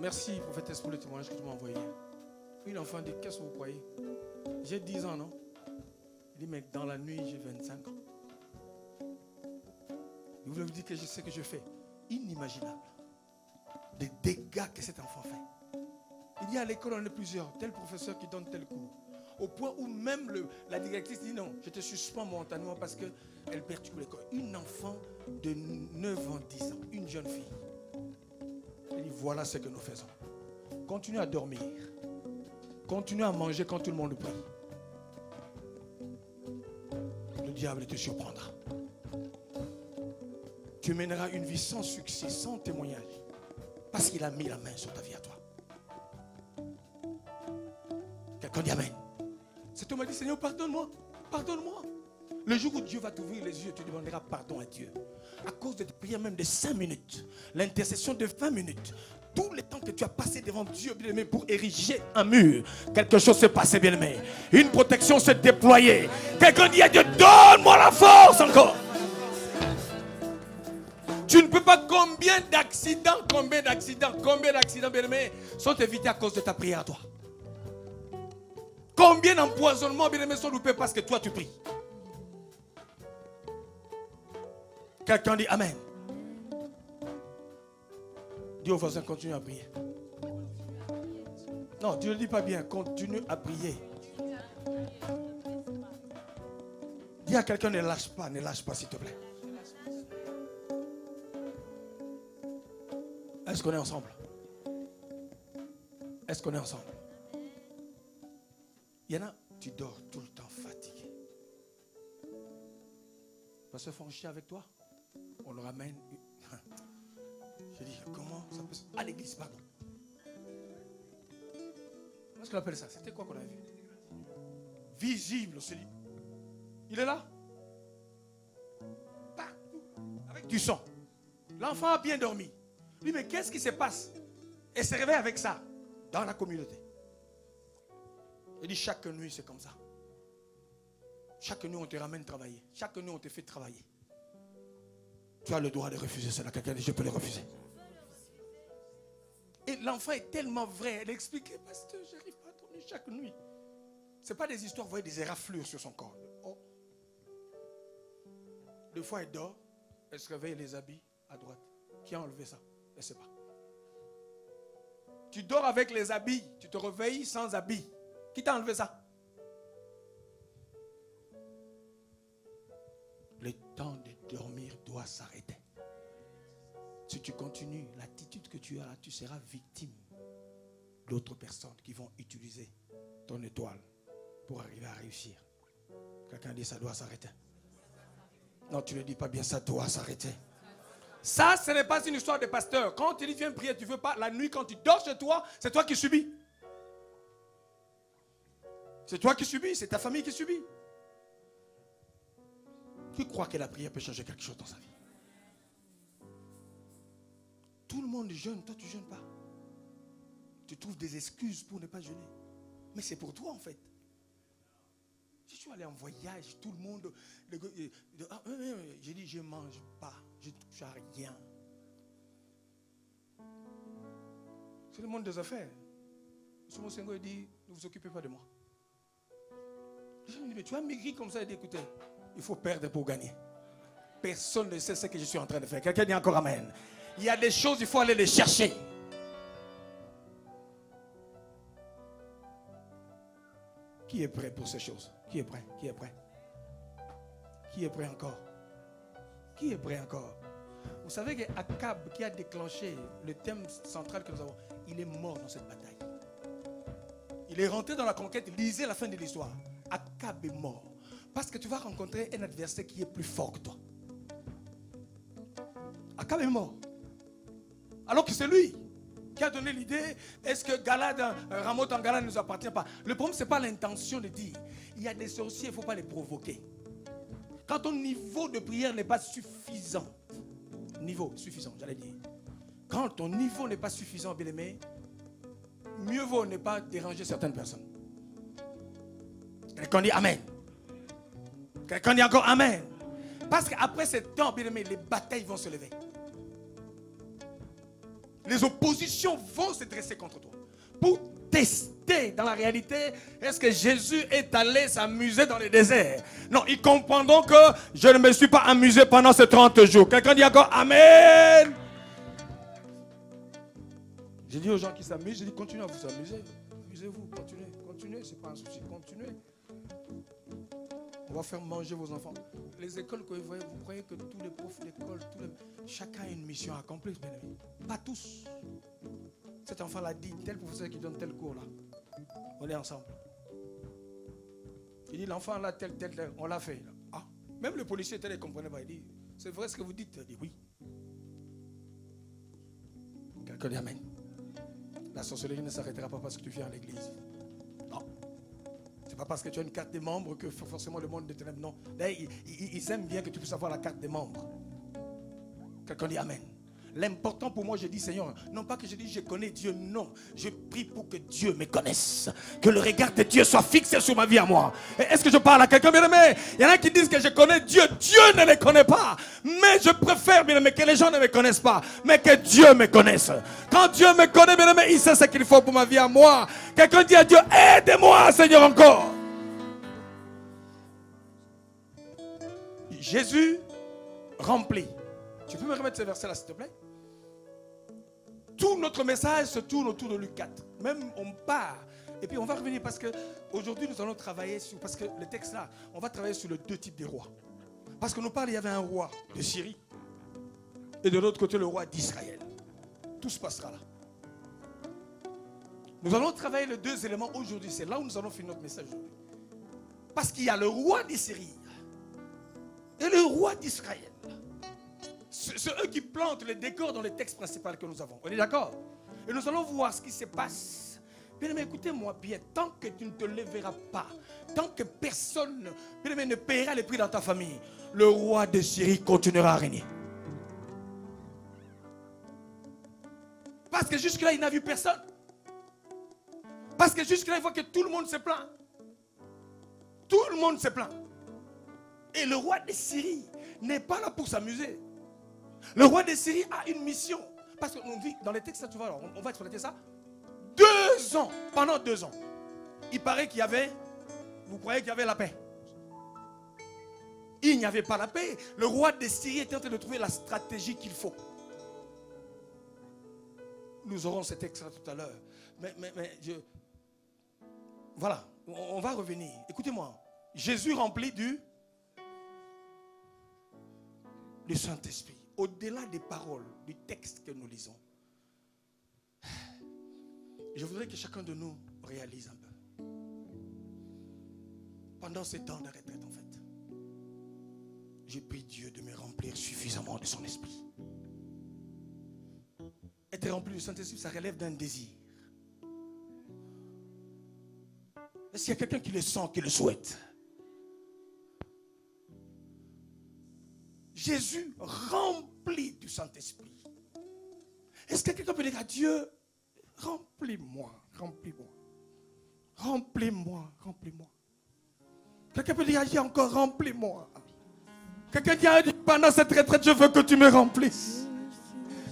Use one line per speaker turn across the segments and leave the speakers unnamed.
Merci, prophétesse, pour le témoignage que tu m'as envoyé. Une enfant dit, qu'est-ce que vous croyez? J'ai 10 ans, non? Il dit, mais dans la nuit, j'ai 25 ans. Il voulait vous dire que je sais que je fais. Inimaginable. Des dégâts que cet enfant fait. Il dit, à l'école, on est plusieurs. Tel professeur qui donne tel cours. Au point où même la directrice dit, non, je te suspends momentanément parce qu'elle perturbe l'école. Une enfant de 9 ans, 10 ans, une jeune fille. Il dit, voilà ce que nous faisons. Continue à dormir. Continue à manger quand tout le monde prie. Le diable te surprendra. Tu mèneras une vie sans succès, sans témoignage. Parce qu'il a mis la main sur ta vie à toi. Quelqu'un dit amen. Cet homme a dit, Seigneur, pardonne-moi. Pardonne-moi. Le jour où Dieu va t'ouvrir les yeux, tu demanderas pardon à Dieu. À cause de tes prières même de 5 minutes. L'intercession de 20 minutes. Tout le temps que tu as passé devant Dieu, bien-aimé, pour ériger un mur. Quelque chose s'est passé, bien-aimé. Une protection s'est déployée. Quelqu'un dit à Dieu, donne-moi la force encore. Tu ne peux pas, combien d'accidents, bien-aimé, sont évités à cause de ta prière à toi. Combien d'empoisonnements, bien-aimé, sont loupés parce que toi tu pries. Quelqu'un dit amen. Dis au voisin, continue à prier. Non, tu ne le dis pas bien, continue à prier. Dis à quelqu'un, ne lâche pas s'il te plaît. Est-ce qu'on est ensemble? Est-ce qu'on est ensemble? Il y en a, tu dors tout le temps fatigué. Parce qu'ils font chier avec toi. On le ramène. Je dis, comment ça peut se... À l'église, pardon. Qu'est-ce qu'on appelle ça? C'était quoi qu'on a vu? Visible, celui. Il est là. Partout. Avec du sang. L'enfant a bien dormi. Lui, mais qu'est-ce qui se passe? Et se réveille avec ça. Dans la communauté. Il dit, chaque nuit, c'est comme ça. Chaque nuit, on te ramène travailler. Chaque nuit, on te fait travailler. Tu as le droit de refuser cela. Quelqu'un dit, je peux le refuser. Et l'enfant est tellement vrai. Elle expliquait, pasteur, je n'arrive pas à dormir chaque nuit. Ce n'est pas des histoires, vous voyez, des éraflures sur son corps. Oh. Deux fois, elle dort. Elle se réveille, les habits à droite. Qui a enlevé ça? Elle ne sait pas. Tu dors avec les habits. Tu te réveilles sans habits. Qui t'a enlevé ça? Le temps de dormir doit s'arrêter. Si tu continues l'attitude que tu as là, tu seras victime d'autres personnes qui vont utiliser ton étoile pour arriver à réussir. Quelqu'un dit ça doit s'arrêter. Non, tu ne le dis pas bien, ça doit s'arrêter. Ça, ce n'est pas une histoire de pasteur. Quand il vient prier, tu ne veux pas. La nuit, quand tu dors chez toi, c'est toi qui subis. C'est toi qui subis, c'est ta famille qui subit. Qui croit que la prière peut changer quelque chose dans sa vie? Tout le monde jeûne, toi tu ne jeûnes pas. Tu trouves des excuses pour ne pas jeûner. Mais c'est pour toi en fait. Si tu allais en voyage, tout le monde... J'ai dit, je ne mange pas, je ne touche à rien. C'est le monde des affaires. Mon Seigneur dit, ne vous occupez pas de moi. Je me dis, mais tu as maigri comme ça et dit, écoutez, il faut perdre pour gagner. Personne ne sait ce que je suis en train de faire. Quelqu'un dit encore amen. Il y a des choses, il faut aller les chercher. Qui est prêt pour ces choses? Qui est prêt? Qui est prêt? Qui est prêt encore? Qui est prêt encore? Vous savez qu'Akab qui a déclenché le thème central que nous avons, il est mort dans cette bataille. Il est rentré dans la conquête, lisez la fin de l'histoire. Akab est mort. Parce que tu vas rencontrer un adversaire qui est plus fort que toi. Akab est mort. Alors que c'est lui qui a donné l'idée, est-ce que Galad, Ramoth en Galad ne nous appartient pas? Le problème, ce n'est pas l'intention de dire. Il y a des sorciers, il ne faut pas les provoquer. Quand ton niveau de prière n'est pas suffisant, j'allais dire. Quand ton niveau n'est pas suffisant, bien aimé, mieux vaut ne pas déranger certaines personnes. Quelqu'un dit amen. Quelqu'un dit encore amen. Parce qu'après ce temps, bien aimé, les batailles vont se lever. les oppositions vont se dresser contre toi. Pour tester dans la réalité, est-ce que Jésus est allé s'amuser dans le désert? Non, ils comprendront que je ne me suis pas amusé pendant ces 30 jours. Quelqu'un dit encore Amen. J'ai dit aux gens qui s'amusent, j'ai dit continuez à vous amuser. Amusez-vous, continuez, c'est pas un souci, continuez. On va faire manger vos enfants. Les écoles que vous voyez, vous croyez que tous les profs d'école, chacun a une mission à accomplir, bien aimé. Pas tous. Cet enfant l'a dit, tel professeur qui donne tel cours là. On est ensemble. Il dit l'enfant là, tel, on l'a fait. Là. Ah, même le policier tel, il ne comprenait pas. Il dit, c'est vrai ce que vous dites? Il dit oui. Quelqu'un dit amen. La sorcellerie ne s'arrêtera pas parce que tu viens à l'église. Non. C'est pas parce que tu as une carte des membres que forcément le monde de ténèbres. Non. D'ailleurs, ils aiment bien que tu puisses avoir la carte des membres. Quelqu'un dit amen. L'important pour moi, je dis Seigneur, non pas que je dis je connais Dieu, non. Je prie pour que Dieu me connaisse. Que le regard de Dieu soit fixé sur ma vie à moi. Est-ce que je parle à quelqu'un, bien aimé? Il y en a qui disent que je connais Dieu. Dieu ne les connaît pas. Mais je préfère, bien aimé, que les gens ne me connaissent pas. Mais que Dieu me connaisse. Quand Dieu me connaît, bien aimé, il sait ce qu'il faut pour ma vie à moi. Quelqu'un dit à Dieu, aide-moi, Seigneur, encore. Jésus remplit. Tu peux me remettre ce verset-là, s'il te plaît? Tout notre message se tourne autour de Luc 4. Même on part. Et puis on va revenir parce qu'aujourd'hui nous allons travailler sur... Parce que le texte là, on va travailler sur les deux types de rois. Parce que nous parlons, il y avait un roi de Syrie. Et de l'autre côté, le roi d'Israël. Tout se passera là. Nous allons travailler les deux éléments aujourd'hui. C'est là où nous allons finir notre message aujourd'hui. Parce qu'il y a le roi de Syrie et le roi d'Israël. C'est eux qui plantent les décors dans le texte principal que nous avons. On est d'accord? Et nous allons voir ce qui se passe. Bien aimé, écoutez-moi bien. Tant que tu ne te lèveras pas, tant que personne bien aimé, ne paiera les prix dans ta famille, le roi de Syrie continuera à régner. Parce que jusque-là, il n'a vu personne. Parce que jusque-là, il voit que tout le monde se plaint. Tout le monde se plaint. Et le roi de Syrie n'est pas là pour s'amuser. Le roi de Syrie a une mission. Parce qu'on vit dans les textes, tu vois, on va exploiter ça. 2 ans, pendant 2 ans, il paraît qu'il y avait, vous croyez qu'il y avait la paix? Il n'y avait pas la paix. Le roi de Syrie était en train de trouver la stratégie qu'il faut. Nous aurons cet texte tout à l'heure. Voilà, on va revenir. Écoutez-moi. Jésus rempli du Saint-Esprit. Au-delà des paroles, du texte que nous lisons, je voudrais que chacun de nous réalise un peu. Pendant ces temps de retraite, en fait, j'ai prié Dieu de me remplir suffisamment de son esprit. Être rempli du Saint-Esprit, ça relève d'un désir. Est-ce qu'il y a quelqu'un qui le sent, qui le souhaite? Jésus rempli du Saint-Esprit. Est-ce que quelqu'un peut dire à Dieu, remplis-moi, remplis-moi, remplis-moi, remplis-moi. Quelqu'un peut dire à Dieu encore, remplis-moi. Quelqu'un qui a dit, pendant cette retraite, je veux que tu me remplisses.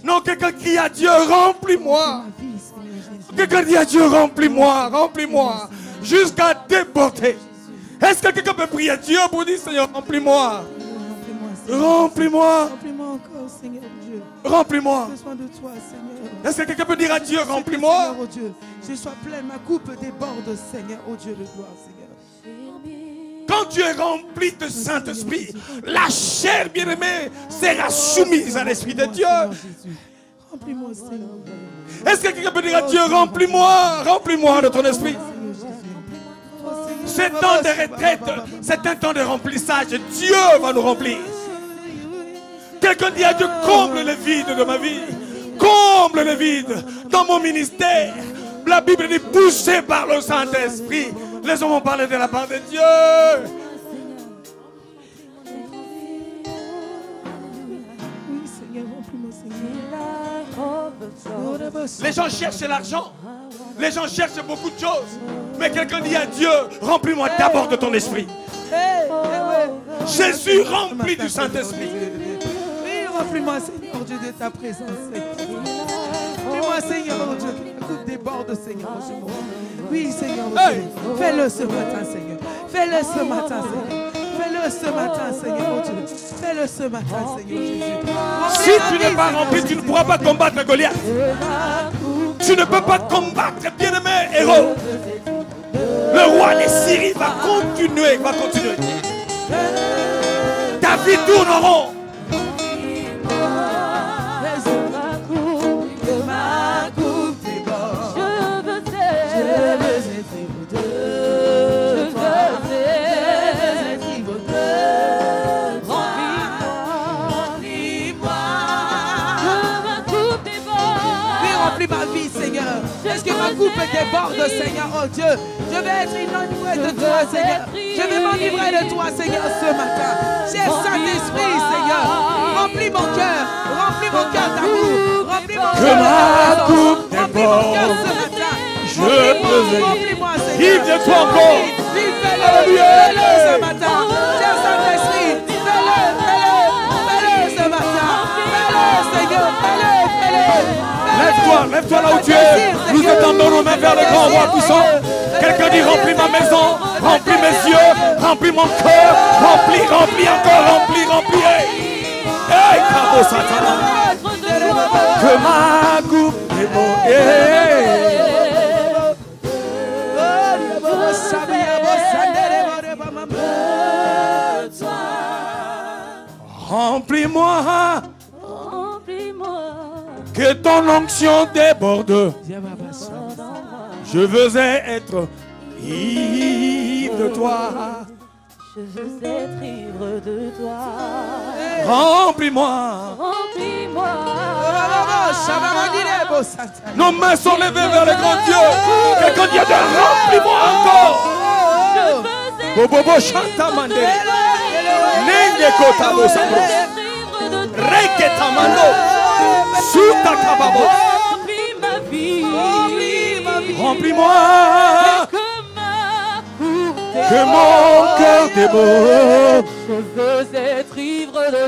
Non, quelqu'un qui a Dieu, remplis-moi. Quelqu'un dit à Dieu, remplis-moi, remplis-moi, jusqu'à déborder. Est-ce que quelqu'un peut prier à Dieu pour dire, Seigneur, remplis-moi? Remplis-moi.
Remplis-moi encore, Seigneur Dieu.
Remplis-moi.
J'ai besoin de toi, Seigneur.
Est-ce que quelqu'un peut dire à Dieu, remplis-moi?
Seigneur, oh Dieu, je sois plein, ma coupe déborde, Seigneur, oh Dieu de gloire, Seigneur.
Quand tu es rempli de Saint-Esprit, la chair bien-aimée sera soumise à l'Esprit de Dieu.
Remplis-moi, Seigneur.
Est-ce que quelqu'un peut dire à Dieu, remplis-moi, remplis-moi de ton esprit? C'est temps de retraite, c'est un temps de remplissage. Dieu va nous remplir. Quelqu'un dit à Dieu, comble le vide de ma vie. Comble le vide dans mon ministère. La Bible dit, poussé par le Saint-Esprit. Les hommes vont parler de la part de Dieu.
Oui, Seigneur, remplis-moi, Seigneur.
Les gens cherchent l'argent. Les gens cherchent beaucoup de choses. Mais quelqu'un dit à Dieu, remplis-moi d'abord de ton esprit. Jésus rempli du Saint-Esprit.
Oui, remplis-moi, Seigneur Dieu, de ta présence, Seigneur. Remplis-moi, Seigneur, oh Dieu, que la coupe déborde, Seigneur, oh Dieu. Oui, Seigneur, oh Dieu. Fais-le ce matin, Seigneur. Fais-le ce matin, Seigneur. Fais-le ce matin, Seigneur, oh Dieu. Fais-le ce matin, Seigneur Jésus.
Si tu n'es pas rempli, tu ne pourras pas combattre Goliath. Tu ne peux pas combattre, bien-aimé héros. Le roi des Syrie va continuer, Ta vie tourne en rond.
Ma vie, Seigneur. Est-ce que ma coupe déborde, Seigneur, oh Dieu? Je vais être enivré de toi, Seigneur. Je vais m'enivrer de toi, Seigneur, ce matin. Cher Saint-Esprit, Seigneur, remplis mon cœur d'amour, remplis mon cœur de présence, remplis mon cœur ce matin. Remplis-moi, Seigneur.
Vive de toi encore.
Fais-le ce matin. Cher Saint-Esprit, fais-le ce matin. Fais-le, Seigneur, fais-le.
Lève-toi là où tu es. Nous étendons nos mains vers le grand roi puissant. Quelqu'un dit remplis ma maison, remplis mes yeux, remplis mon cœur, remplis encore, remplis. Hey, Kabo Satana. Que ma coupe déborde. Remplis-moi. Que ton onction déborde. Je veux être ivre de toi.
Je veux être ivre de toi.
Remplis-moi.
Remplis-moi.
Nos mains sont levées vers le grand Dieu. Quelqu'un dit remplis-moi encore. Bobobo chantamande. Nenge kotabo sabros. Reke tamando.
Remplis ma vie.
Remplis-moi.
Que
mon cœur déborde.
Je veux être ivre de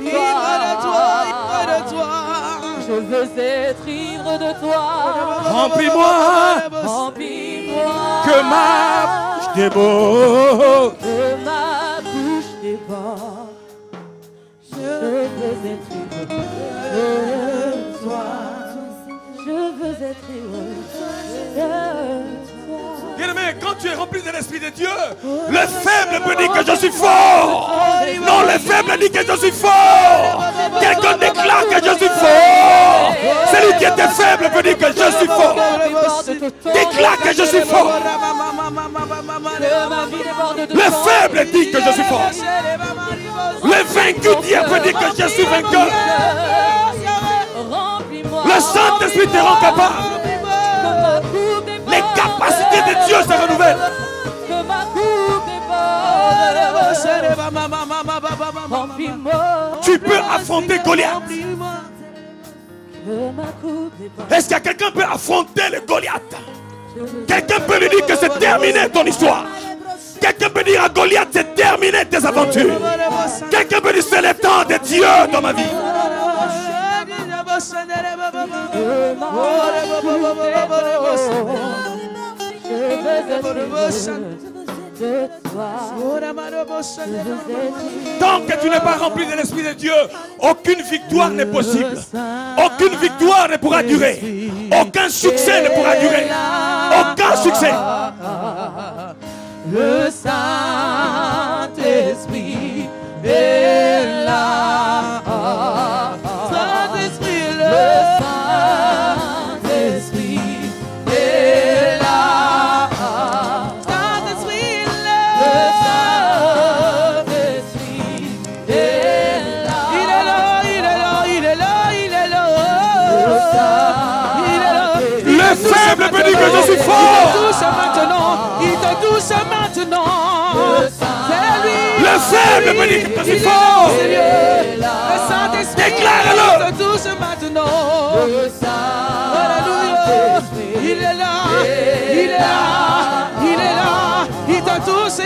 toi. Je veux être ivre de toi.
Remplis-moi.
Remplis-moi.
Que ma bouche déborde.
Que ma bouche déborde. Je veux être ivre de toi. Je veux être ivre de toi.
Bien-aimé, quand tu es rempli de l'Esprit de Dieu, le faible peut dire que je suis fort. Non, le faible dit que je suis fort. Quelqu'un déclare que je suis fort. Celui qui était faible peut dire que je suis fort. Déclare que je suis fort. Le faible dit que je suis fort. Le vaincu dit peut dire que je suis vainqueur. Le Saint-Esprit te rend capable. Les capacités de Dieu se renouvellent. Tu peux affronter Goliath. Est-ce qu'il y a quelqu'un qui peut affronter le Goliath? Quelqu'un peut lui dire que c'est terminé ton histoire. Quelqu'un peut dire à Goliath, c'est terminé tes aventures. Quelqu'un peut dire, c'est le temps de Dieu dans ma vie. Tant que tu n'es pas rempli de l'Esprit de Dieu, aucune victoire n'est possible. Aucune victoire ne pourra durer. Aucun succès ne pourra durer. Aucun succès.
Le Saint-Esprit est là. Saint-Esprit est là. Le Saint-Esprit est là. Saint-Esprit est là. Le Saint-Esprit est là. Il est là, il est là, il est là, il est là. Il est là.
Le faible peut dire que je suis fort.
Il te touche maintenant. C'est lui.
Le faible peut dire que je suis fort.
Le Saint-Esprit.
Déclare-le.
Il te touche maintenant. Alléluia. Il est là. Il est là. Il est là. Il te touche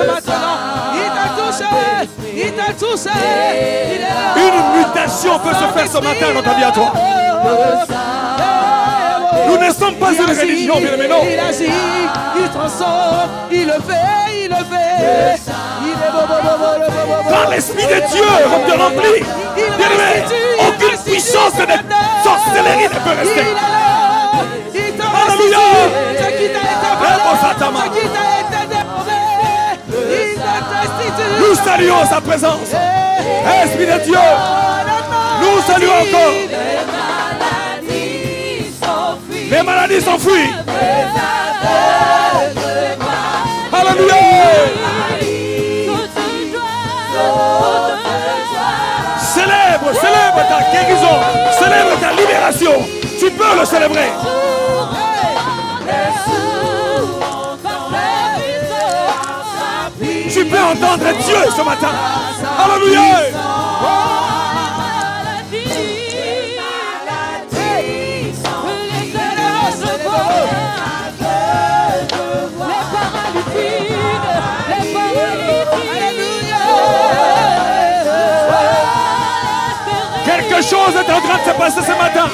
maintenant. Il t'a touché. Il t'a touché. Il est là.
Une mutation peut se faire ce matin dans ta vie à toi. ne sommes pas une religion, bien aimé, non.
Il agit, il transforme, il le fait, il le fait. Il est beau.
Quand l'Esprit de Dieu te remplit, bien aimé, aucune puissance de sorcellerie ne peut rester. Alléluia.
Ce qui t'a été volé, ce qui t'a été dévoré, il te restitue.
Nous saluons sa présence. Esprit de Dieu, nous saluons encore. Les maladies s'enfuient. Alléluia. Célèbre ta guérison. Célèbre ta libération. Tu peux le célébrer. Tu peux entendre Dieu ce matin. Alléluia. Quelque chose est en train de se passer ce matin.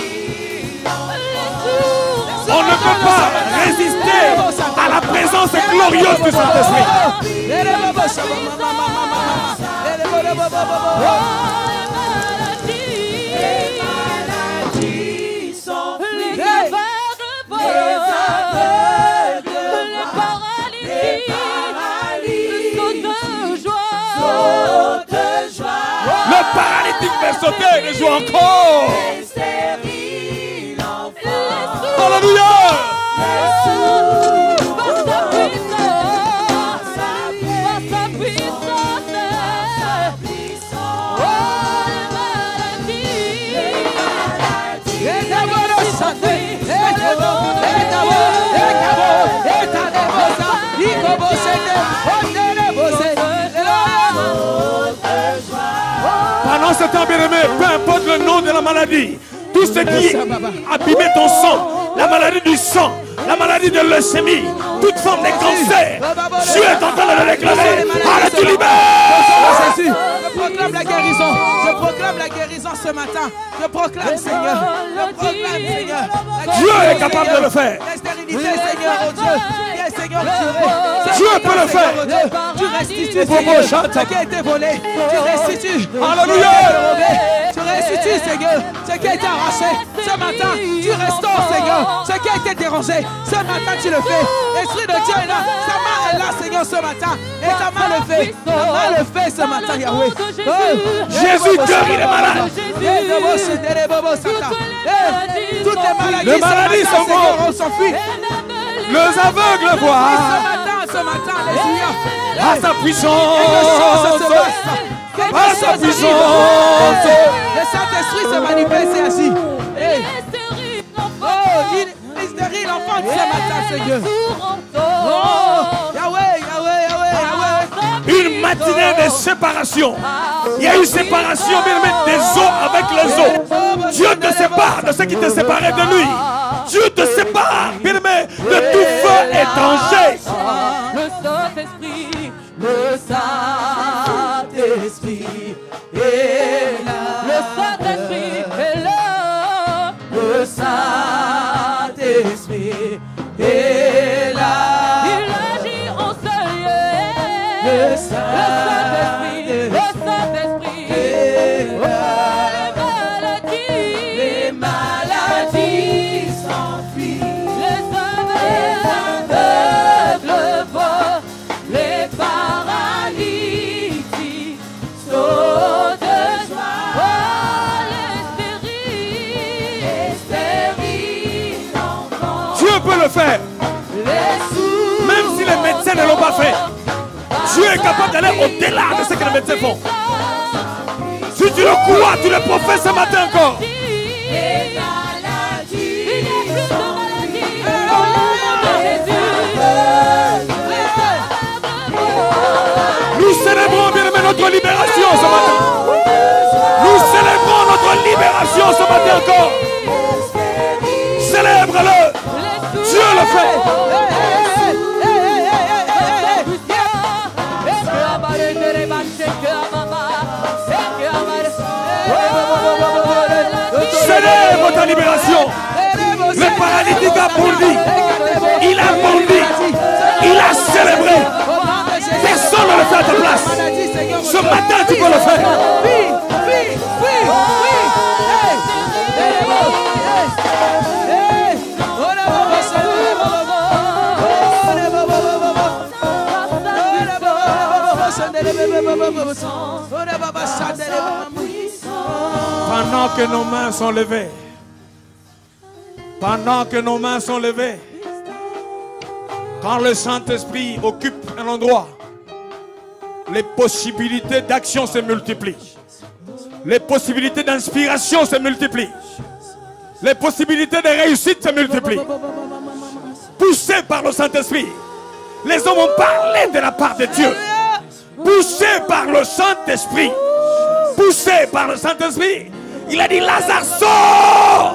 On ne peut pas résister à la présence glorieuse du Saint-Esprit. Le paralytique fait sauter de joie encore. Alléluia. Pendant ce temps, bien-aimé, peu importe le nom de la maladie, tout ce qui abîmait ton sang, la maladie du sang, la maladie de leucémie, toute forme de cancer, Dieu est en train de le déclarer. Allez, tu libères.
Je proclame la guérison. Je proclame la guérison ce matin. Je proclame, Seigneur. Je proclame, Seigneur.
Dieu est capable de le faire.
La stérilité, Seigneur, oh Dieu. Seigneur,
Dieu peut le faire.
Tu restitues, Seigneur, ce qui a été volé. Tu restitues.
Alléluia.
Tu restitues, Seigneur, ce qui a été arraché. Ce matin, tu restaures, Seigneur, ce qui a été dérangé. Ce matin, tu le fais. Esprit de Dieu est là. Sa main est là, Seigneur, ce matin. Et ta main le fait. Ta main le fait ce matin, Yahweh.
Jésus guérit les malades.
Toutes les maladies
sont mortes.
On s'enfuit.
Les aveugles voient.
Ce matin, alléluia.
À sa puissance. À sa puissance.
Le Saint-Esprit se manifeste ainsi. Oh, il stérile l'enfant de ce matin, Seigneur. Oh, Yahweh, Yahweh, Yahweh, Yahweh.
Une matinée de séparation. Il y a eu séparation, bien des eaux avec les eaux. Dieu te sépare de ce qui te séparait de lui. Dieu te sépare, bien aimé, de tout feu et danger.
Le Saint-Esprit est là. Le Saint-Esprit est là. Le Saint-Esprit est là. Il agit en seul lieu. Le Saint-Esprit est là. Les maladies s'enfuient. Les aveugles voient. Les paralytiques sautent de joie. Oh, les stériles enfants.
Dieu peut le faire. Même si les médecins ne l'ont pas fait. Dieu est capable d'aller au-delà de ce que les médecins font. Si tu le crois, tu le professes ce matin encore. Nous célébrons, bien aimé, notre libération ce matin. Nous célébrons notre libération ce matin encore. Célèbre-le. Dieu le fait. Célèbre ta libération. Le paralytique a Pendant que nos mains sont levées. Pendant que nos mains sont levées. Quand le Saint-Esprit occupe un endroit, les possibilités d'action se multiplient. Les possibilités d'inspiration se multiplient. Les possibilités de réussite se multiplient. Poussés par le Saint-Esprit. Les hommes ont parlé de la part de Dieu. Poussés par le Saint-Esprit. Poussés par le Saint-Esprit. Il a dit Lazare, sors!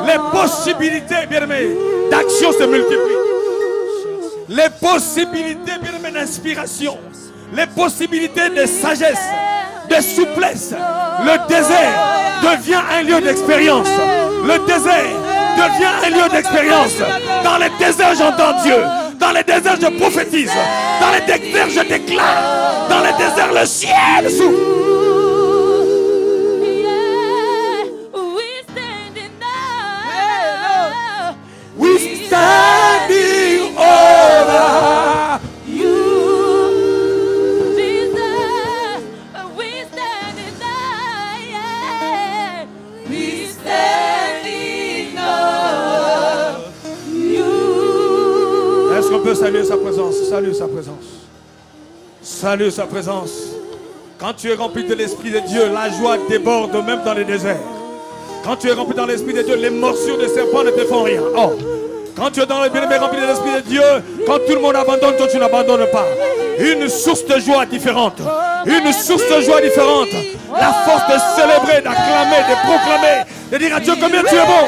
Les possibilités, bien aimés, d'action se multiplient. Les possibilités, bien aimés, d'inspiration. Les possibilités de sagesse, de souplesse. Le désert devient un lieu d'expérience. Le désert devient un lieu d'expérience. Dans les déserts, j'entends Dieu. Dans les déserts, je prophétise. Dans les déserts, je déclare. Dans les déserts, le ciel s'ouvre. Standing over you, Jesus, we standing there, we standing over you. Est-ce qu'on peut saluer sa présence? Salut sa présence. Salut sa présence. Quand tu es rempli de l'Esprit de Dieu, la joie déborde même dans les déserts. Quand tu es rempli dans l'Esprit de Dieu, les morsures de serpents ne te font rien. Oh. Quand tu es dans le bien-aimé rempli de l'Esprit de Dieu, quand tout le monde abandonne, toi tu n'abandonnes pas. Une source de joie différente. Une source de joie différente. La force de célébrer, d'acclamer, de proclamer, de dire à Dieu combien tu es bon.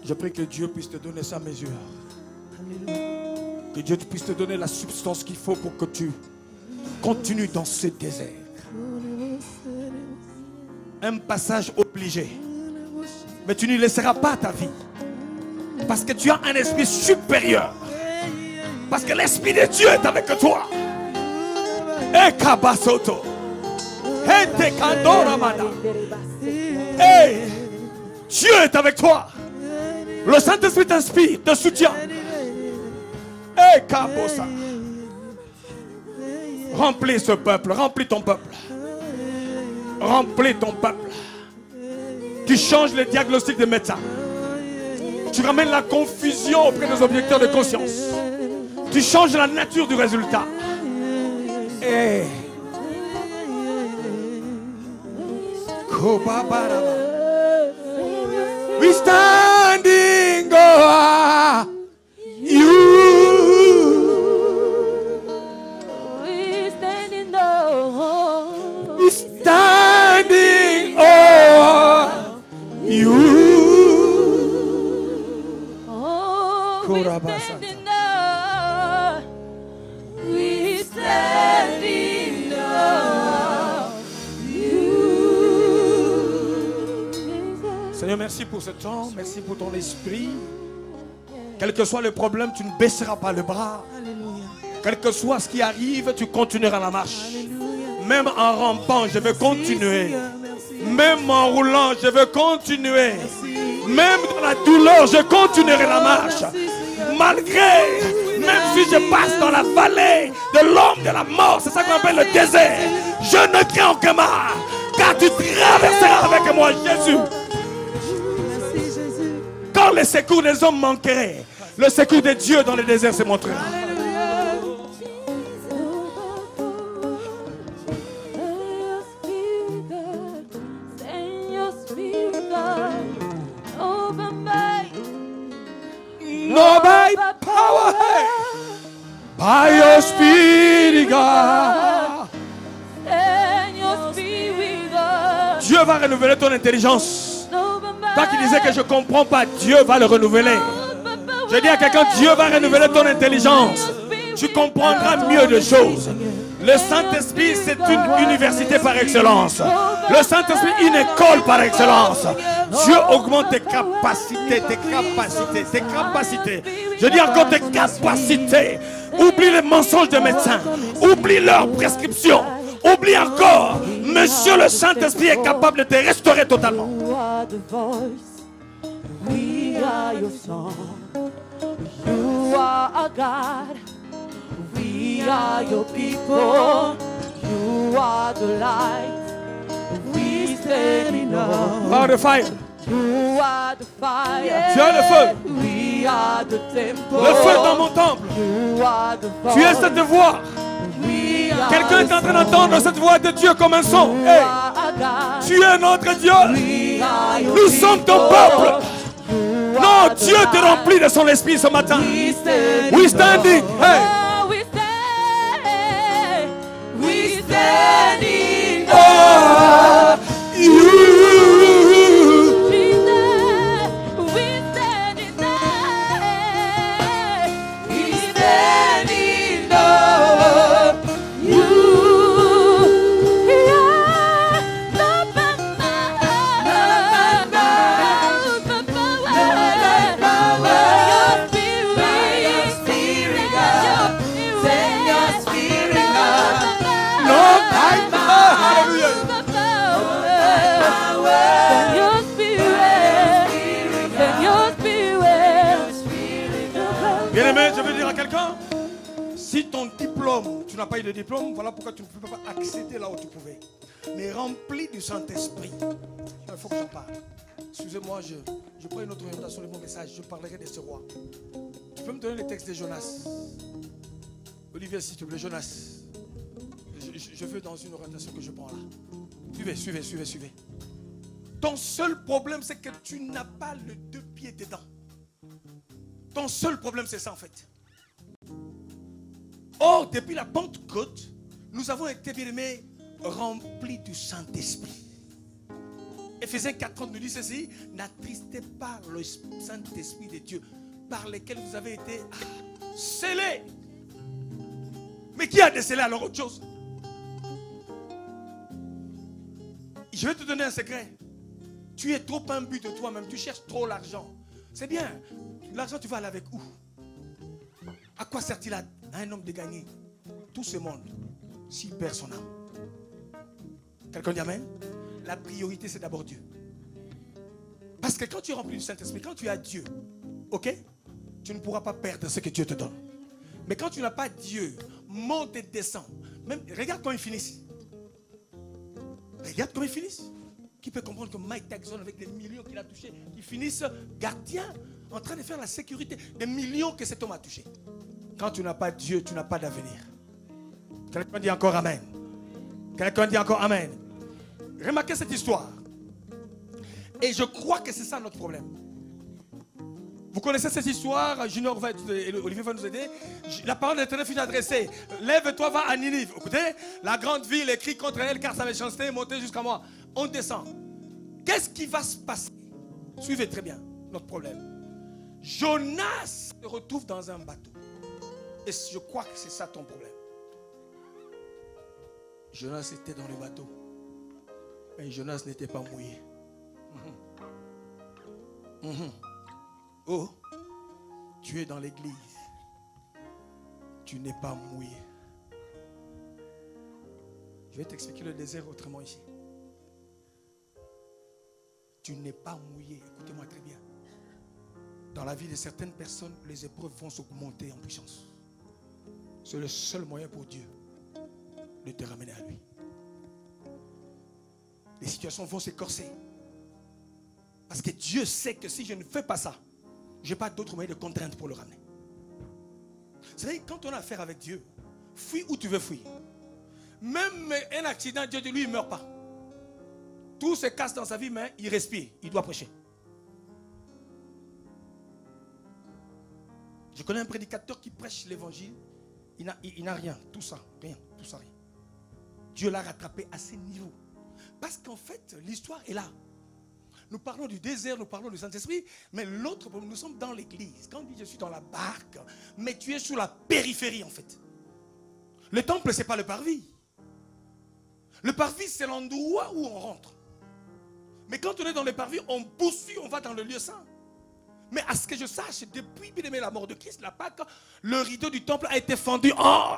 Je prie que Dieu puisse te donner sa mesure. Que Dieu puisse te donner la substance qu'il faut pour que tu continues dans ce désert. Un passage obligé. Mais tu n'y laisseras pas ta vie. Parce que tu as un esprit supérieur. Parce que l'Esprit de Dieu est avec toi. Et Kabasoto. Et Tekandoramana. Et Dieu est avec toi. Le Saint-Esprit t'inspire, te soutient. Et Kabosa. Remplis ce peuple, remplis ton peuple. Remplis ton peuple. Tu changes les diagnostics des médecins. Tu ramènes la confusion auprès des objecteurs de conscience. Tu changes la nature du résultat. Et we standing over you. We standing over. We standing over you. Oh, we standing over. We standing over you. Seigneur, merci pour ce temps, merci pour ton esprit. Quel que soit le problème, tu ne baisseras pas le bras. Alléluia. Quel que soit ce qui arrive, tu continueras la marche. Alléluia. Même en rampant, je vais continuer. Merci. Même en roulant, je vais continuer. Merci. Même dans la douleur, je continuerai la marche. Merci, malgré, même si je passe dans la vallée de l'ombre de la mort, c'est ça qu'on appelle le désert. Je ne crains aucun mal, car tu traverseras avec moi, Jésus. Quand les secours des hommes manqueraient, le secours de Dieu dans le désert se montrera. No by power, by your spirit, God. Dieu va renouveler ton intelligence. Toi qui disais que je ne comprends pas, Dieu va le renouveler. Je dis à quelqu'un, Dieu va renouveler ton intelligence.
tu comprendras mieux de choses. Le Saint-Esprit, c'est une université par excellence. Le Saint-Esprit, une école par excellence. Dieu augmente tes capacités, tes capacités, tes capacités. Je dis encore tes capacités. Oublie les mensonges des médecins. Oublie leurs prescriptions. Oublie encore. Monsieur le Saint-Esprit est capable de te restaurer totalement.
We are your song. You are our God. We are your people. You are the light. We stand in awe.
Par le fire.
You are the fire.
Tu as le feu.
We are the temple.
Le feu dans mon temple.
You are the
Tu es cette voix. Quelqu'un est en train d'entendre cette voix de Dieu comme un son. Hey, tu es notre Dieu. Nous sommes ton peuple. Non, Dieu te remplit de son esprit ce matin. We standing. Hey.
We standing.
Oh, you.
Je veux dire à quelqu'un, si ton diplôme, tu n'as pas eu de diplôme, voilà pourquoi tu ne peux pas accéder là où tu pouvais. Mais rempli du Saint-Esprit. Il faut que j'en parle. Excusez-moi, je prends une autre orientation de mon message. Je parlerai de ce roi. Tu peux me donner le texte de Jonas? Olivier, s'il te plaît, Jonas. Je veux dans une orientation que je prends là. Suivez. Ton seul problème, c'est que tu n'as pas le deux pieds dedans. Ton seul problème, c'est ça en fait. Or, depuis la Pentecôte, nous avons été, bien aimés, remplis du Saint-Esprit. Éphésiens 4:30 nous dit ceci: n'attristez pas le Saint-Esprit de Dieu, par lequel vous avez été scellés. Mais qui a décelé alors autre chose? Je vais te donner un secret. Tu es trop imbu de toi-même, tu cherches trop l'argent. C'est bien. L'argent, tu vas aller avec où? À quoi sert-il à un homme de gagner tout ce monde s'il perd son âme? Quelqu'un dit amen? La priorité, c'est d'abord Dieu. Parce que quand tu es rempli du Saint-Esprit, quand tu as Dieu, ok, tu ne pourras pas perdre ce que Dieu te donne. Mais quand tu n'as pas Dieu, monte et descend. Même, regarde quand ils finissent. Regarde comment ils finissent. Qui peut comprendre que Mike Tyson, avec les millions qu'il a touchés, ils finissent gardiens en train de faire la sécurité des millions que cet homme a touchés. Quand tu n'as pas Dieu, tu n'as pas d'avenir. Quelqu'un dit encore amen. Quelqu'un dit encore amen. Remarquez cette histoire. Et je crois que c'est ça notre problème. Vous connaissez cette histoire, Junior et Olivier va nous aider. La parole de l'Éternel fut adressée. Lève-toi, va à Ninive. Écoutez, la grande ville écrit contre elle car sa méchanceté est montée jusqu'à moi. On descend. Qu'est-ce qui va se passer? Suivez très bien notre problème. Jonas se retrouve dans un bateau. Et je crois que c'est ça ton problème. Jonas était dans le bateau. Mais Jonas n'était pas mouillé. Oh, tu es dans l'église. Tu n'es pas mouillé. Je vais t'expliquer le désert autrement ici. Tu n'es pas mouillé. Écoutez-moi très bien. Dans la vie de certaines personnes, les épreuves vont s'augmenter en puissance. C'est le seul moyen pour Dieu de te ramener à lui. Les situations vont s'écorcer. Parce que Dieu sait que si je ne fais pas ça, je n'ai pas d'autre moyen de contrainte pour le ramener. Vous savez, quand on a affaire avec Dieu, fuis où tu veux fuir. Même un accident, Dieu dit, lui, il ne meurt pas. Tout se casse dans sa vie, mais il respire, il doit prêcher. Je connais un prédicateur qui prêche l'évangile, il n'a rien, tout ça, rien. Dieu l'a rattrapé à ce niveau. Parce qu'en fait, l'histoire est là. nous parlons du désert, nous parlons du Saint-Esprit, mais l'autre problème, nous sommes dans l'église. Quand on dit je suis dans la barque, mais tu es sur la périphérie en fait. Le temple, ce n'est pas le parvis. Le parvis, c'est l'endroit où on rentre. Mais quand on est dans le parvis, on poursuit, on va dans le lieu saint. Mais à ce que je sache, depuis bien aimé la mort de Christ, la Pâque, le rideau du temple a été fendu. Oh!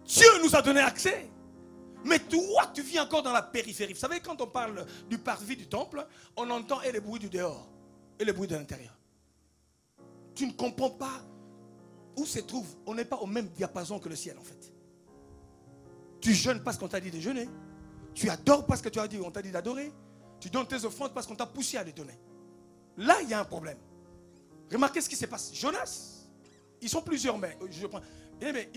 Dieu nous a donné accès. Mais toi, tu vis encore dans la périphérie. Vous savez, quand on parle du parvis du temple, on entend et les bruits du dehors et les bruits de l'intérieur. Tu ne comprends pas où se trouve. On n'est pas au même diapason que le ciel en fait. Tu jeûnes parce qu'on t'a dit de jeûner. Tu adores parce que on t'a dit d'adorer. Tu donnes tes offrandes parce qu'on t'a poussé à les donner. Là, il y a un problème. Remarquez ce qui se passe. Jonas, ils sont plusieurs, mais je prends. Bien, mais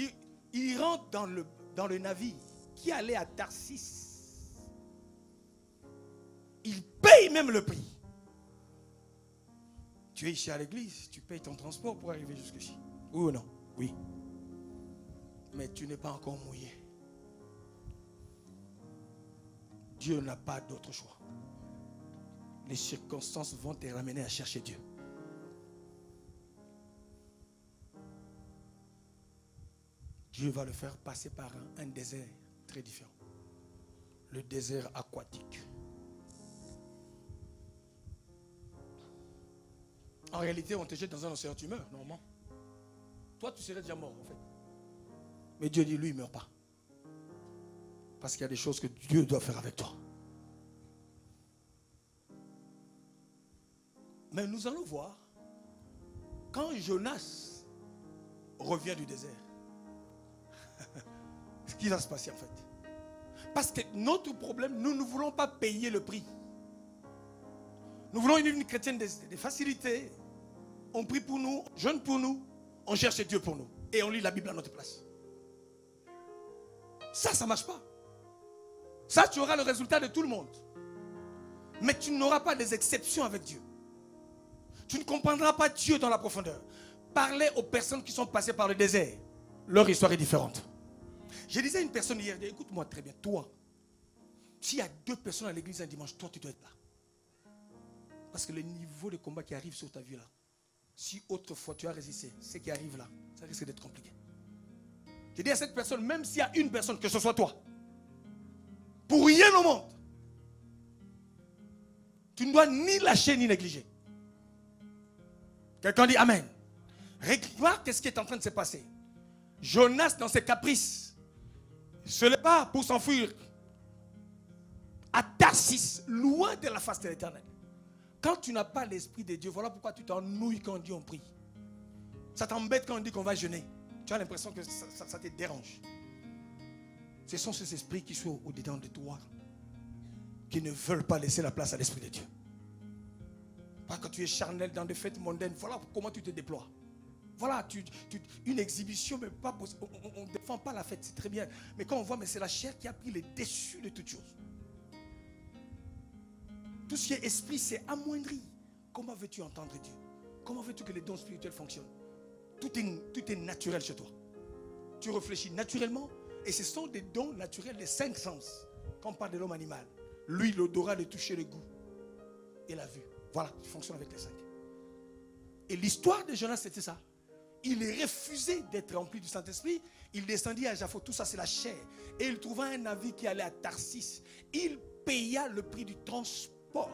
il rentre dans le navire qui allait à Tarsis. Il paye même le prix. Tu es ici à l'église, tu payes ton transport pour arriver jusqu'ici. Oui ou non? Oui. Mais tu n'es pas encore mouillé. Dieu n'a pas d'autre choix. Les circonstances vont te ramener à chercher Dieu. Dieu va le faire passer par un désert très différent. Le désert aquatique. En réalité, on te jette dans un océan, tu meurs, normalement. Toi, tu serais déjà mort, en fait. Mais Dieu dit, lui, il ne meurt pas. Parce qu'il y a des choses que Dieu doit faire avec toi. Mais nous allons voir, quand Jonas revient du désert, ce qui va se passer en fait. Parce que notre problème, nous ne voulons pas payer le prix. Nous voulons une vie chrétienne des facilités. On prie pour nous, on jeûne pour nous, on cherche Dieu pour nous. Et on lit la Bible à notre place. Ça ne marche pas. Ça, tu auras le résultat de tout le monde. Mais tu n'auras pas des exceptions avec Dieu. Tu ne comprendras pas Dieu dans la profondeur. Parlez aux personnes qui sont passées par le désert. Leur histoire est différente. Je disais à une personne hier, écoute-moi très bien, toi, s'il y a 2 personnes à l'église un dimanche, toi tu dois être là. Parce que le niveau de combat qui arrive sur ta vie là, si autrefois tu as résisté, ce qui arrive là, ça risque d'être compliqué. Je dis à cette personne, même s'il y a une personne, que ce soit toi, pour rien au monde, tu ne dois ni lâcher ni négliger. Quelqu'un dit Amen. Regarde ce qui est en train de se passer. Jonas, dans ses caprices, se leva pour s'enfuir à Tarsis, loin de la face de l'Éternel. Quand tu n'as pas l'Esprit de Dieu, voilà pourquoi tu t'ennuies quand on dit on prie. Ça t'embête quand on dit qu'on va jeûner. Tu as l'impression que ça te dérange. Ce sont ces esprits qui sont au-dedans de toi, qui ne veulent pas laisser la place à l'Esprit de Dieu. Pas quand tu es charnel dans des fêtes mondaines, voilà comment tu te déploies. Voilà, une exhibition, mais pas possible. On ne défend pas la fête, c'est très bien. Mais quand on voit, mais c'est la chair qui a pris le dessus de toutes choses. Tout ce qui est esprit, c'est amoindri. Comment veux-tu entendre Dieu? Comment veux-tu que les dons spirituels fonctionnent? Tout est naturel chez toi. Tu réfléchis naturellement et ce sont des dons naturels des 5 sens. Quand on parle de l'homme animal, l'ouïe, l'odorat, le toucher, le goût et la vue. Voilà, tu fonctionnes avec les 5. Et l'histoire de Jonas, c'était ça. Il refusait d'être rempli du Saint-Esprit. Il descendit à Jaffo. Tout ça, c'est la chair. Et il trouva un navire qui allait à Tarsis. Il paya le prix du transport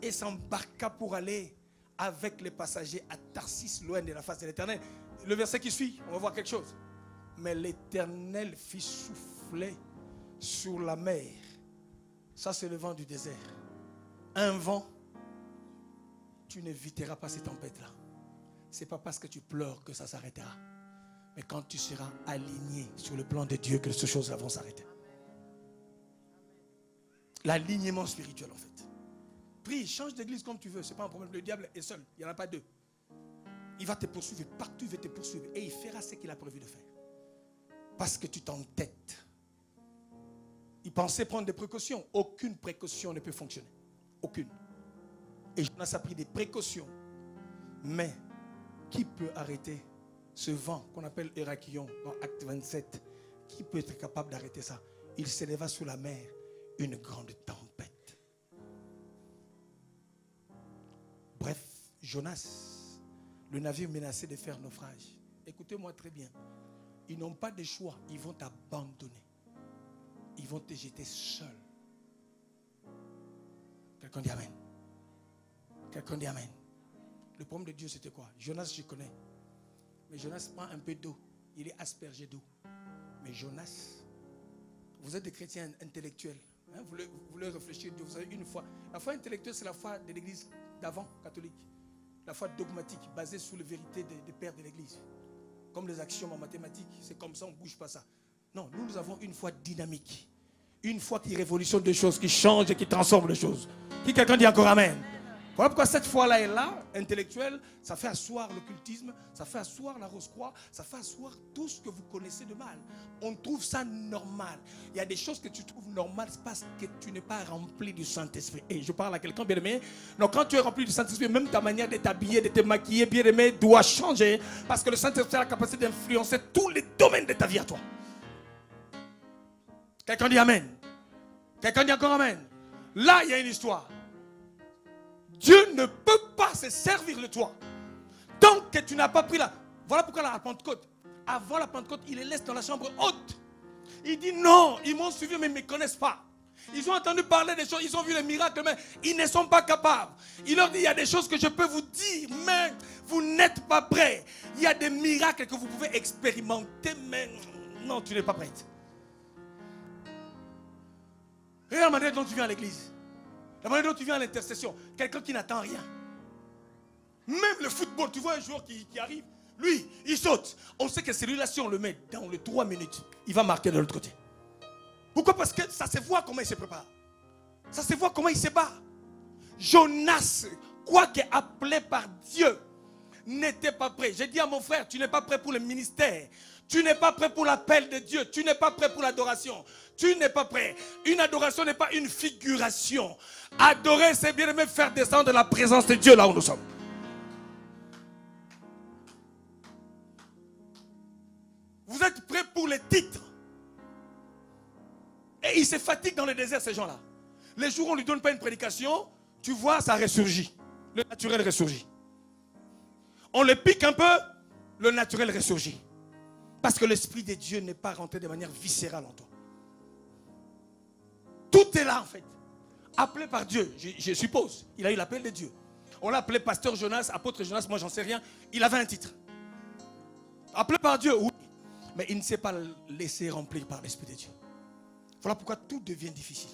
et s'embarqua pour aller avec les passagers à Tarsis, loin de la face de l'Éternel. Le verset qui suit, on va voir quelque chose. Mais l'Éternel fit souffler sur la mer. Ça, c'est le vent du désert. Un vent. Tu n'éviteras pas ces tempêtes-là. Ce n'est pas parce que tu pleures que ça s'arrêtera. Mais quand tu seras aligné sur le plan de Dieu que ces choses-là vont s'arrêter. L'alignement spirituel en fait. Prie, change d'église comme tu veux, ce n'est pas un problème. Le diable est seul, il n'y en a pas 2. Il va te poursuivre, partout il va te poursuivre. Et il fera ce qu'il a prévu de faire. Parce que tu t'entêtes. Il pensait prendre des précautions. Aucune précaution ne peut fonctionner. Aucune. Et Jonas a pris des précautions. Mais qui peut arrêter ce vent qu'on appelle Hérakion dans Acte 27? Qui peut être capable d'arrêter ça? Il s'éleva sur la mer une grande tempête. Jonas, le navire menacé de faire naufrage. Écoutez-moi très bien. Ils n'ont pas de choix. Ils vont t'abandonner. Ils vont te jeter seul. Quelqu'un dit Amen. Quelqu'un dit Amen. Le problème de Dieu, c'était quoi? Jonas, je connais. Mais Jonas prend un peu d'eau. Il est aspergé d'eau. Mais Jonas, vous êtes des chrétiens intellectuels. Hein? Vous voulez réfléchir. Vous savez, une foi. La foi intellectuelle, c'est la foi de l'église d'avant, catholique. La foi dogmatique, basée sur les vérités des pères de l'église. Comme les axiomes en mathématiques. C'est comme ça, on ne bouge pas ça. Non, nous avons une foi dynamique. Une foi qui révolutionne des choses, qui change et qui transforme les choses. Qui quelqu'un dit encore Amen? Voilà pourquoi cette foi-là est là, intellectuelle, ça fait asseoir l'occultisme, ça fait asseoir la rose-croix, ça fait asseoir tout ce que vous connaissez de mal. On trouve ça normal. Il y a des choses que tu trouves normales parce que tu n'es pas rempli du Saint-Esprit. Et je parle à quelqu'un, bien-aimé. Donc quand tu es rempli du Saint-Esprit, même ta manière de t'habiller, de te maquiller, bien-aimé, doit changer. Parce que le Saint-Esprit a la capacité d'influencer tous les domaines de ta vie à toi. Quelqu'un dit Amen. Quelqu'un dit encore Amen. Là, il y a une histoire. Dieu ne peut pas se servir de toi tant que tu n'as pas pris la... Voilà pourquoi la Pentecôte, avant la Pentecôte, il les laisse dans la chambre haute. Il dit non, ils m'ont suivi mais ils ne me connaissent pas. Ils ont entendu parler des choses, ils ont vu les miracles, mais ils ne sont pas capables. Il leur dit, il y a des choses que je peux vous dire, mais vous n'êtes pas prêts. Il y a des miracles que vous pouvez expérimenter, mais non, tu n'es pas prête. Regarde la manière dont tu viens à l'église. La manière dont tu viens à l'intercession. Quelqu'un qui n'attend rien. Même le football, tu vois un joueur qui arrive, lui, il saute. On sait que celui-là, si on le met dans les 3 minutes, il va marquer de l'autre côté. Pourquoi? Parce que ça se voit comment il se prépare. Ça se voit comment il se bat. Jonas, quoique appelé par Dieu, n'était pas prêt. J'ai dit à mon frère, tu n'es pas prêt pour le ministère. Tu n'es pas prêt pour l'appel de Dieu. Tu n'es pas prêt pour l'adoration. Tu n'es pas prêt. Une adoration n'est pas une figuration. Adorer, c'est bien aimé faire descendre la présence de Dieu là où nous sommes. Vous êtes prêts pour les titres. Et ils se fatiguent dans le désert, ces gens-là. Les jours où on ne lui donne pas une prédication, tu vois, ça ressurgit. Le naturel ressurgit. On le pique un peu, le naturel ressurgit. Parce que l'Esprit de Dieu n'est pas rentré de manière viscérale en toi. Tout est là en fait. Appelé par Dieu, je suppose. Il a eu l'appel de Dieu. On l'a appelé pasteur Jonas, apôtre Jonas, moi j'en sais rien. Il avait un titre. Appelé par Dieu, oui. Mais il ne s'est pas laissé remplir par l'Esprit de Dieu. Voilà pourquoi tout devient difficile.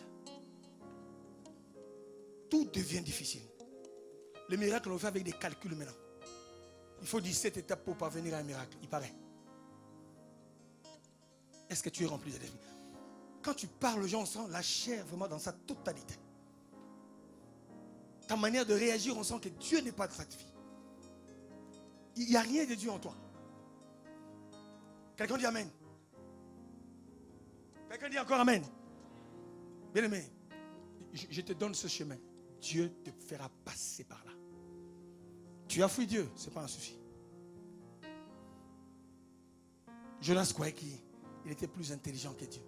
Tout devient difficile. Le miracle, on le fait avec des calculs maintenant. Il faut 17 étapes pour parvenir à un miracle, il paraît. Est-ce que tu es rempli de l'Esprit? Quand tu parles aux gens, on sent la chair vraiment dans sa totalité. Ta manière de réagir, on sent que Dieu n'est pas dans cette vie. Il n'y a rien de Dieu en toi. Quelqu'un dit Amen. Quelqu'un dit encore Amen. Bien aimé, je te donne ce chemin. Dieu te fera passer par là. Tu as fui Dieu, ce n'est pas un souci. Jonas croyait qu'il était plus intelligent que Dieu.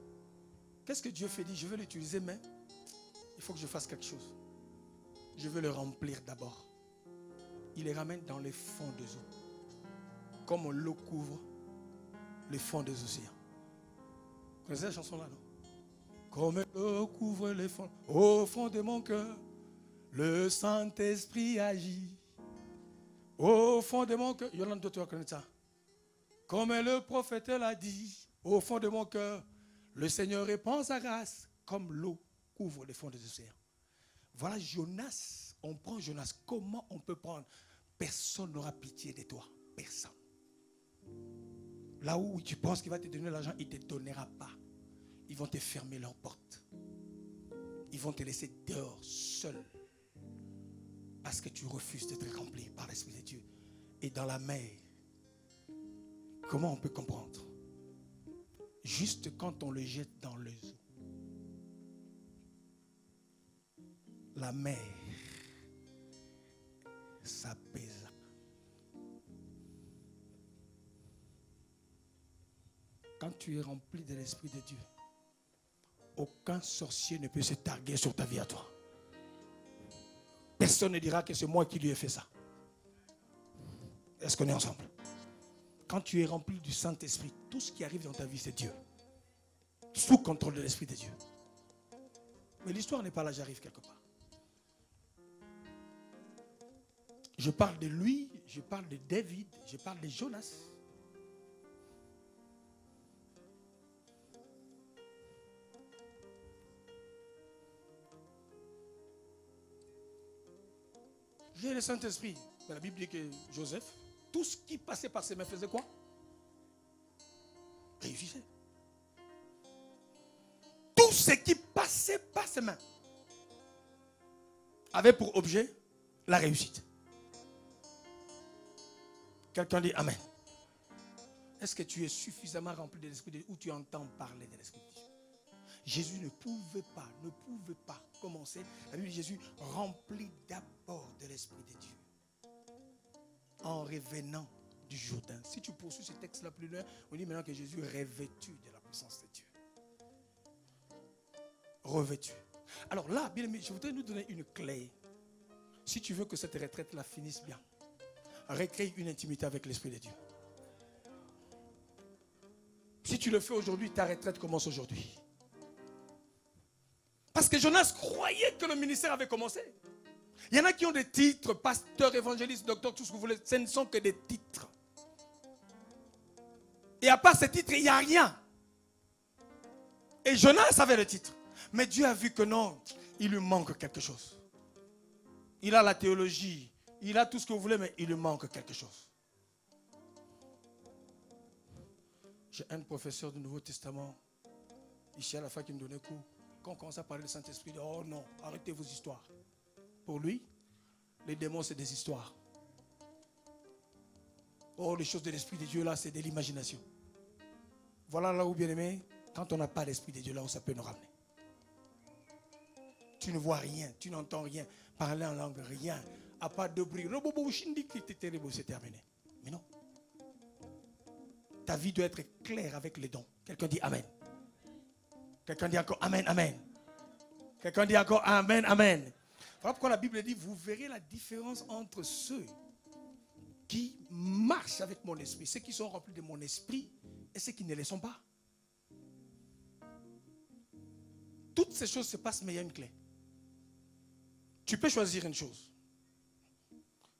Qu'est-ce que Dieu fait? Dit, je veux l'utiliser, mais il faut que je fasse quelque chose. Je veux le remplir d'abord. Il les ramène dans les fonds des eaux. Comme l'eau couvre les fonds des océans. Vous connaissez la chanson là, non? Comme l'eau couvre les fonds, au fond de mon cœur, le Saint-Esprit agit. Au fond de mon cœur, Yolande, tu vas connaître ça. Comme le prophète l'a dit, au fond de mon cœur, le Seigneur répand sa grâce, comme l'eau couvre les fonds des océans. Voilà Jonas. On prend Jonas. Comment on peut prendre? Personne n'aura pitié de toi. Personne. Là où tu penses qu'il va te donner l'argent, il ne te donnera pas. Ils vont te fermer leurs portes. Ils vont te laisser dehors, seul. Parce que tu refuses d'être rempli par l'Esprit de Dieu. Et dans la mer, comment on peut comprendre? Juste quand on le jette dans les eaux. La mer s'apaisa. Quand tu es rempli de l'Esprit de Dieu, aucun sorcier ne peut se targuer sur ta vie à toi. Personne ne dira que c'est moi qui lui ai fait ça. Est-ce qu'on est ensemble? Quand tu es rempli du Saint-Esprit, tout ce qui arrive dans ta vie, c'est Dieu. Sous contrôle de l'Esprit de Dieu. Mais l'histoire n'est pas là, j'arrive quelque part. Je parle de lui, je parle de David, je parle de Jonas. J'ai le Saint-Esprit. La Bible dit que Joseph, tout ce qui passait par ses mains faisait quoi? Réussissait. Tout ce qui passait par ses mains avait pour objet la réussite. Quelqu'un dit Amen. Est-ce que tu es suffisamment rempli de l'Esprit de Dieu ou tu entends parler de l'Esprit de Dieu? Jésus ne pouvait pas commencer. La Bible dit Jésus rempli d'abord de l'Esprit de Dieu. En revenant du Jourdain. Si tu poursuis ce texte-là plus loin, on dit maintenant que Jésus est revêtu de la puissance de Dieu. Revêtu. Alors là, bien aimé, je voudrais nous donner une clé. Si tu veux que cette retraite-là finisse bien, recrée une intimité avec l'Esprit de Dieu. Si tu le fais aujourd'hui, ta retraite commence aujourd'hui. Parce que Jonas croyait que le ministère avait commencé. Il y en a qui ont des titres, pasteur, évangéliste, docteur, tout ce que vous voulez. Ce ne sont que des titres. Et à part ces titres, il n'y a rien. Et Jonas avait le titre. Mais Dieu a vu que non, il lui manque quelque chose. Il a la théologie, il a tout ce que vous voulez, mais il lui manque quelque chose. J'ai un professeur du Nouveau Testament, ici à la fin, qui me donnait cours. Quand on commence à parler du Saint-Esprit, il dit, oh non, arrêtez vos histoires. Pour lui, les démons, c'est des histoires. Oh, les choses de l'Esprit de Dieu, là, c'est de l'imagination. Voilà là où, bien aimé, quand on n'a pas l'Esprit de Dieu, là où ça peut nous ramener. Tu ne vois rien, tu n'entends rien, parler en langue, rien. À part de bruit. C'est terminé. Mais non. Ta vie doit être claire avec les dons. Quelqu'un dit Amen. Quelqu'un dit encore Amen, Amen. Quelqu'un dit encore Amen, Amen. Voilà pourquoi la Bible dit, vous verrez la différence entre ceux qui marchent avec mon esprit, ceux qui sont remplis de mon esprit et ceux qui ne le sont pas. Toutes ces choses se passent, mais il y a une clé. Tu peux choisir une chose.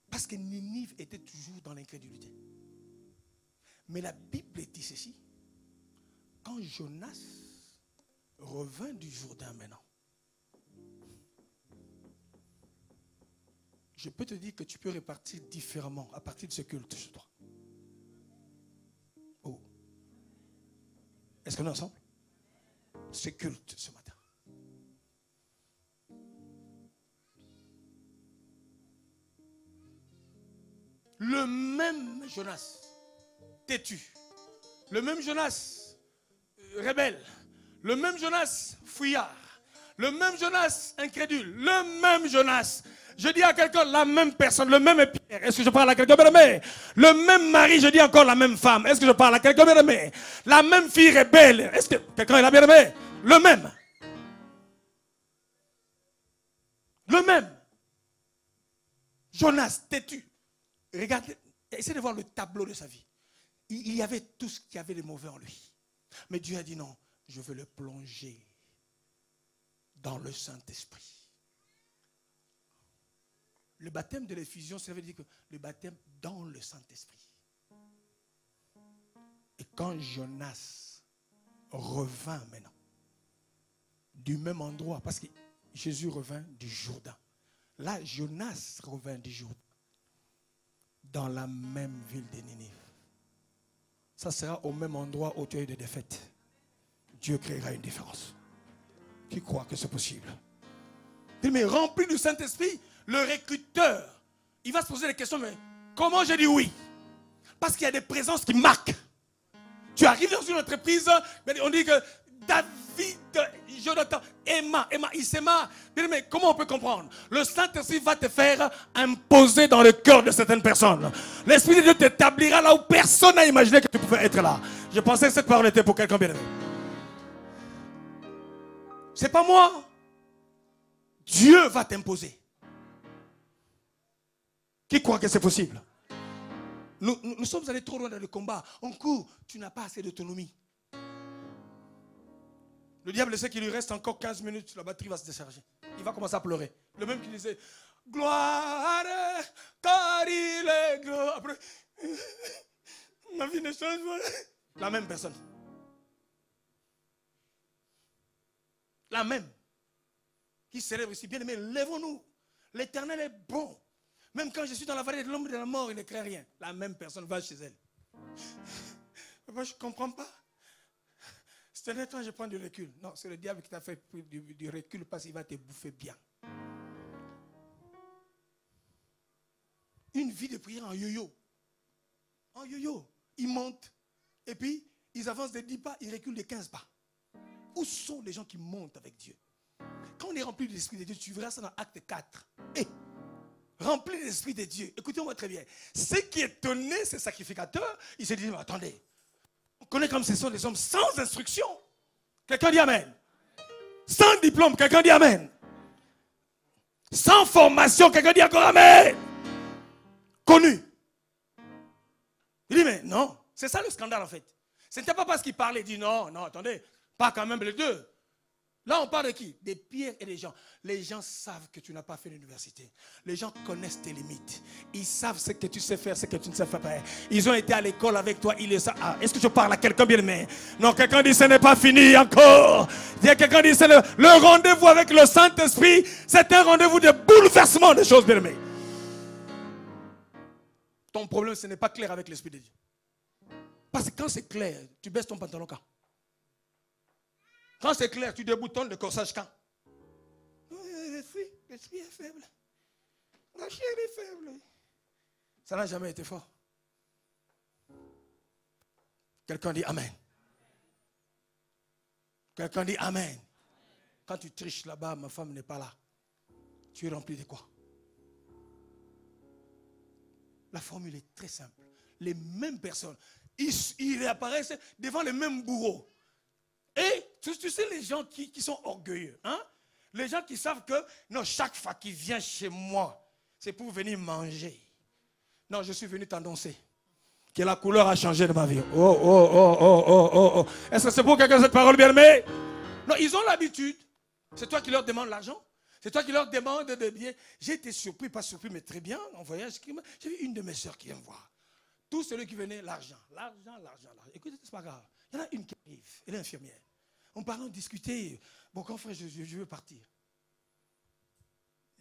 Parce que Ninive était toujours dans l'incrédulité. Mais la Bible dit ceci. Quand Jonas revint du Jourdain maintenant, je peux te dire que tu peux repartir différemment à partir de ce culte chez toi. Oh. Est-ce qu'on est ensemble? Ce culte ce matin. Le même Jonas têtu, le même Jonas rebelle, le même Jonas fouillard, le même Jonas incrédule, le même Jonas. Je dis à quelqu'un la même personne, le même Pierre. Est-ce que je parle à quelqu'un bien aimé? Le même mari, je dis encore la même femme. Est-ce que je parle à quelqu'un bien aimé? La même fille rebelle. Est-ce que quelqu'un est là bien aimé? Le même. Le même. Jonas têtu. Regardez, essayez de voir le tableau de sa vie. Il y avait tout ce qui avait de mauvais en lui. Mais Dieu a dit non, je veux le plonger dans le Saint-Esprit. Le baptême de l'effusion, ça veut dire que le baptême dans le Saint-Esprit. Et quand Jonas revint maintenant, du même endroit, parce que Jésus revint du Jourdain. Là, Jonas revint du Jourdain. Dans la même ville de Ninive. Ça sera au même endroit où tu as eu des défaites. Dieu créera une différence. Qui croit que c'est possible? Mais rempli du Saint-Esprit, le recruteur, il va se poser des questions, mais comment j'ai dit oui? Parce qu'il y a des présences qui marquent. Tu arrives dans une entreprise, on dit que David, Jonathan, Emma, Issema. Mais comment on peut comprendre? Le Saint-Esprit va te faire imposer dans le cœur de certaines personnes. L'Esprit de Dieu t'établira là où personne n'a imaginé que tu pouvais être là. Je pensais que cette parole était pour quelqu'un bien aimé. C'est pas moi. Dieu va t'imposer. Qui croit que c'est possible? Nous sommes allés trop loin dans le combat. On court, tu n'as pas assez d'autonomie. Le diable sait qu'il lui reste encore 15 minutes, la batterie va se décharger. Il va commencer à pleurer. Le même qui disait, gloire, car il est grand. Après, ma vie ne change pas. La même personne. La même. Qui célèbre ici. Bien aimé, lèvons-nous. L'Éternel est bon. Même quand je suis dans la vallée de l'ombre de la mort, il ne craint rien. La même personne va chez elle. Papa, je ne comprends pas. C'est un temps, je prends du recul. Non, c'est le diable qui t'a fait du recul parce qu'il va te bouffer bien. Une vie de prière en yo-yo. En yo-yo. Ils montent. Et puis, ils avancent de 10 pas, ils reculent de 15 pas. Où sont les gens qui montent avec Dieu? Quand on est rempli de l'Esprit de Dieu, tu verras ça dans Acte 4. Et rempli de l'Esprit de Dieu. Écoutez-moi très bien. Ceux qui étonnaient ces sacrificateurs, ils se disent, mais attendez, on connaît comme ce sont des hommes sans instruction. Quelqu'un dit Amen. Sans diplôme, quelqu'un dit Amen. Sans formation, quelqu'un dit encore Amen. Connu. Il dit, mais non, c'est ça le scandale en fait. Ce n'était pas parce qu'il parlait, il dit non, non, attendez, pas quand même les deux. Là, on parle de qui? Des Pierre et des gens. Les gens savent que tu n'as pas fait l'université. Les gens connaissent tes limites. Ils savent ce que tu sais faire, ce que tu ne sais pas faire. Ils ont été à l'école avec toi. Ils le savent. Ah, est-ce que je parle à quelqu'un bien aimé? Non, quelqu'un dit ce n'est pas fini encore. Quelqu'un dit c'est le rendez-vous avec le Saint-Esprit. C'est un rendez-vous de bouleversement des choses bien aimées. Ton problème, ce n'est pas clair avec l'Esprit de Dieu. Parce que quand c'est clair, tu baisses ton pantalon quand? Quand c'est clair, tu déboutonnes le corsage quand? L'esprit est faible. La chair est faible. Ça n'a jamais été fort. Quelqu'un dit Amen. Quelqu'un dit Amen. Quand tu triches là-bas, ma femme n'est pas là. Tu es rempli de quoi? La formule est très simple. Les mêmes personnes, ils réapparaissent devant les mêmes bourreaux. Et tu sais les gens qui sont orgueilleux, hein? Les gens qui savent que non, chaque fois qu'il vient chez moi, c'est pour venir manger. Non, je suis venu t'annoncer que la couleur a changé de ma vie. Oh. Est-ce que c'est pour quelqu'un cette parole bien aimée? Non, ils ont l'habitude. C'est toi qui leur demandes l'argent. C'est toi qui leur demandes de bien. J'ai été surpris, pas surpris, mais très bien en voyage. J'ai vu une de mes soeurs qui vient me voir. Tous ceux qui venaient, l'argent. Écoutez, c'est pas grave. Il y en a une qui arrive, elle est infirmière. On parlait, on discutait. Bon, quand frère, je veux partir.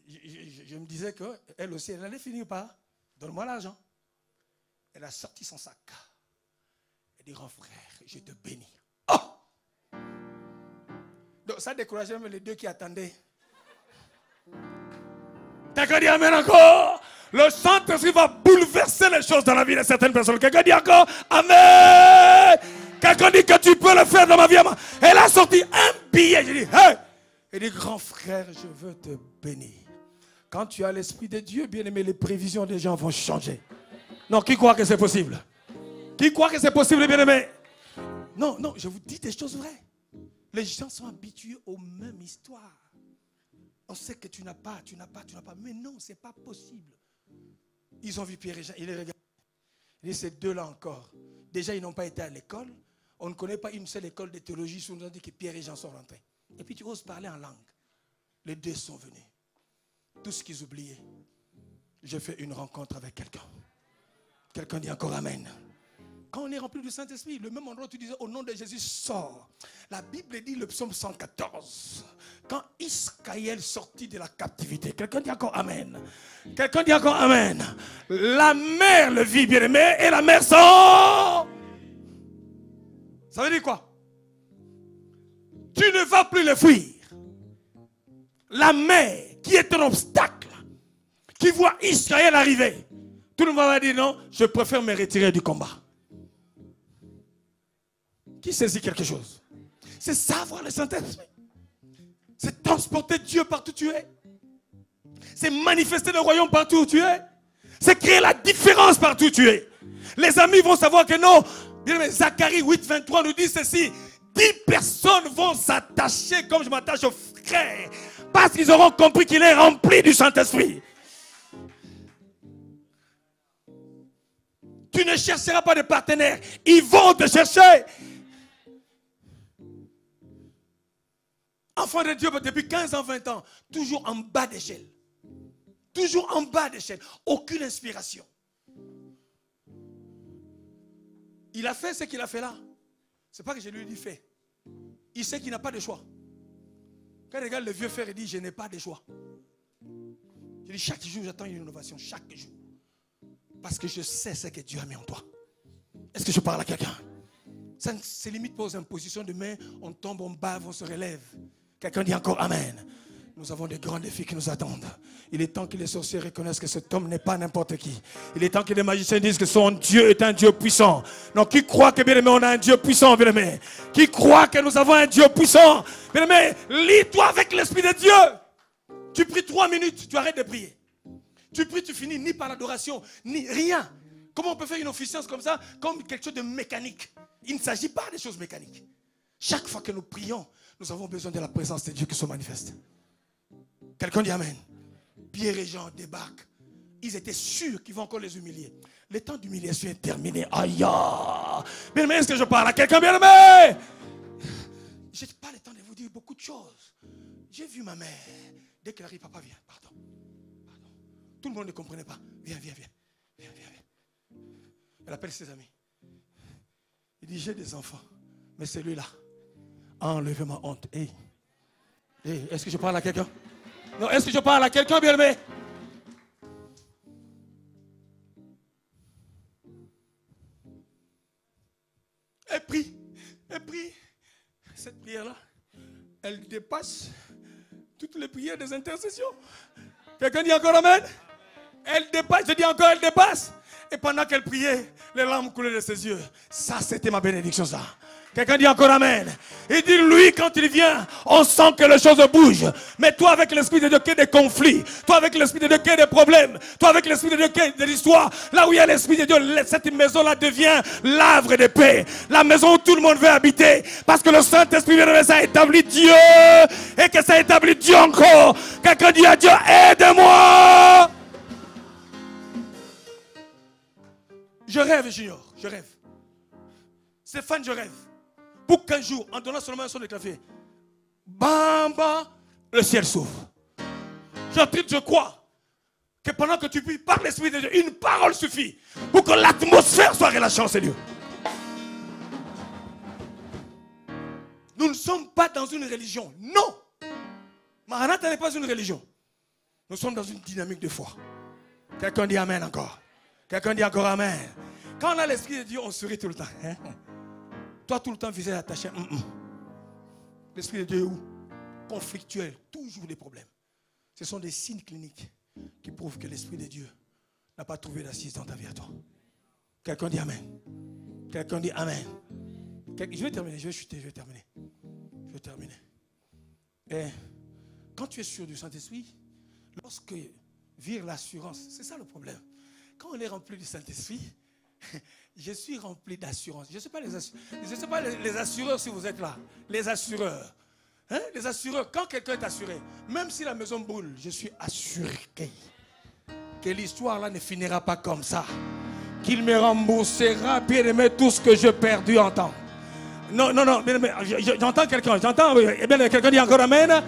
Je me disais qu'elle aussi, elle allait finir par donne-moi l'argent. Elle a sorti son sac. Elle dit, grand frère, je te bénis. Oh! Donc ça décourageait même les deux qui attendaient. Quelqu'un dit Amen encore. Le Saint-Esprit va bouleverser les choses dans la vie de certaines personnes. Quelqu'un dit encore Amen. Quelqu'un dit que tu peux le faire dans ma vie. Elle a sorti un billet. Je dis, hey! Elle dit, grand frère, je veux te bénir. Quand tu as l'Esprit de Dieu, bien aimé, les prévisions des gens vont changer. Non, qui croit que c'est possible? Qui croit que c'est possible, bien aimé? Non, je vous dis des choses vraies. Les gens sont habitués aux mêmes histoires. On sait que tu n'as pas. Mais non, ce n'est pas possible. Ils ont vu Pierre et Jean. Ils les regardent. Ils disent, ces deux-là encore. Déjà, ils n'ont pas été à l'école. On ne connaît pas une seule école de théologie où on nous a dit que Pierre et Jean sont rentrés. Et puis tu oses parler en langue. Les deux sont venus. Tout ce qu'ils oubliaient. J'ai fait une rencontre avec quelqu'un. Quelqu'un dit encore Amen. Quand on est rempli du Saint-Esprit, le même endroit où tu disais au nom de Jésus sort. La Bible dit le psaume 114. Quand Israël sortit de la captivité. Quelqu'un dit encore Amen. Quelqu'un dit encore Amen. La mer le vit bien aimé et la mer sort. Ça veut dire quoi? Tu ne vas plus le fuir. La mer qui est un obstacle, qui voit Israël arriver. Tout le monde va dire non, je préfère me retirer du combat. Qui saisit quelque chose? C'est savoir le Saint-Esprit. C'est transporter Dieu partout où tu es. C'est manifester le royaume partout où tu es. C'est créer la différence partout où tu es. Les amis vont savoir que non. Zacharie 8, 23 nous dit ceci. 10 personnes vont s'attacher comme je m'attache aux frères. Parce qu'ils auront compris qu'il est rempli du Saint-Esprit.
Tu ne chercheras pas de partenaires. Ils vont te chercher. Enfant de Dieu, depuis 15 ans, 20 ans, toujours en bas d'échelle. Toujours en bas d'échelle. Aucune inspiration. Il a fait ce qu'il a fait là. Ce n'est pas que je lui ai dit fait. Il sait qu'il n'a pas de choix. Quand il regarde le vieux frère, il dit je n'ai pas de choix. Je dis chaque jour j'attends une innovation. Chaque jour. Parce que je sais ce que Dieu a mis en toi. Est-ce que je parle à quelqu'un? Ça ne se limite pas aux impositions de main. On tombe, on bave, on se relève. Quelqu'un dit encore Amen. Nous avons des grands défis qui nous attendent. Il est temps que les sorciers reconnaissent que cet homme n'est pas n'importe qui. Il est temps que les magiciens disent que son Dieu est un Dieu puissant. Donc qui croit que bien aimé, on a un Dieu puissant, bien aimé? Qui croit que nous avons un Dieu puissant? Bien aimé, lis-toi avec l'Esprit de Dieu. Tu pries 3 minutes, tu arrêtes de prier. Tu pries, tu finis ni par l'adoration, ni rien. Comment on peut faire une officiance comme ça, comme quelque chose de mécanique? Il ne s'agit pas des choses mécaniques. Chaque fois que nous prions, nous avons besoin de la présence de Dieu qui se manifeste. Quelqu'un dit Amen. Pierre et Jean débarquent. Ils étaient sûrs qu'ils vont encore les humilier. Le temps d'humiliation est terminé. Aïe! Bien aimé, est-ce que je parle à quelqu'un, bien aimé? Je n'ai pas le temps de vous dire beaucoup de choses. J'ai vu ma mère. Dès qu'elle arrive, papa, viens, pardon. Tout le monde ne comprenait pas. Viens. Elle appelle ses amis. Il dit, j'ai des enfants. Mais celui-là a enlevé ma honte. Hey, est-ce que je parle à quelqu'un? Non, est-ce que je parle à quelqu'un, bien aimé? Elle prie. Cette prière-là, elle dépasse toutes les prières des intercessions. Quelqu'un dit encore Amen? Elle dépasse, je dis encore, elle dépasse. Et pendant qu'elle priait, les larmes coulaient de ses yeux. Ça, c'était ma bénédiction, ça. Quelqu'un dit encore Amen. Il dit, lui, quand il vient, on sent que les choses bougent. Mais toi, avec l'Esprit de Dieu, qu'il y a des conflits. Toi, avec l'Esprit de Dieu, qu'il y a des problèmes. Toi, avec l'Esprit de Dieu, qu'il y a de l'histoire. Là où il y a l'Esprit de Dieu, cette maison-là devient l'havre de paix. La maison où tout le monde veut habiter. Parce que le Saint-Esprit, ça a établi Dieu. Et que ça a établi Dieu encore. Quelqu'un dit à Dieu, aide-moi. Je rêve, Junior. Je rêve. Stéphane, je rêve. Pour qu'un jour, en donnant seulement un son de clavier, bam, bam, le ciel s'ouvre. Je crois que pendant que tu pries par l'Esprit de Dieu, une parole suffit pour que l'atmosphère soit relâchée en ces lieux. Nous ne sommes pas dans une religion. Non. Maranatha n'est pas une religion. Nous sommes dans une dynamique de foi. Quelqu'un dit Amen encore. Quelqu'un dit encore Amen. Quand on a l'Esprit de Dieu, on sourit tout le temps. Toi, tout le temps, visé à attacher. L'Esprit de Dieu est où? Conflictuel. Toujours des problèmes. Ce sont des signes cliniques qui prouvent que l'Esprit de Dieu n'a pas trouvé d'assise dans ta vie à toi. Quelqu'un dit Amen. Quelqu'un dit Amen. Je vais terminer. Je vais chuter. Je vais terminer. Et quand tu es sûr du Saint-Esprit, lorsque vire l'assurance, c'est ça le problème. Quand on est rempli du Saint-Esprit, je suis rempli d'assurance. Je ne sais pas les assureurs si vous êtes là. Les assureurs. Hein? Les assureurs, quand quelqu'un est assuré, même si la maison brûle, je suis assuré que l'histoire là ne finira pas comme ça. Qu'il me remboursera, bien aimé, tout ce que j'ai perdu en temps. Non, j'entends quelqu'un. Quelqu'un dit encore Amen.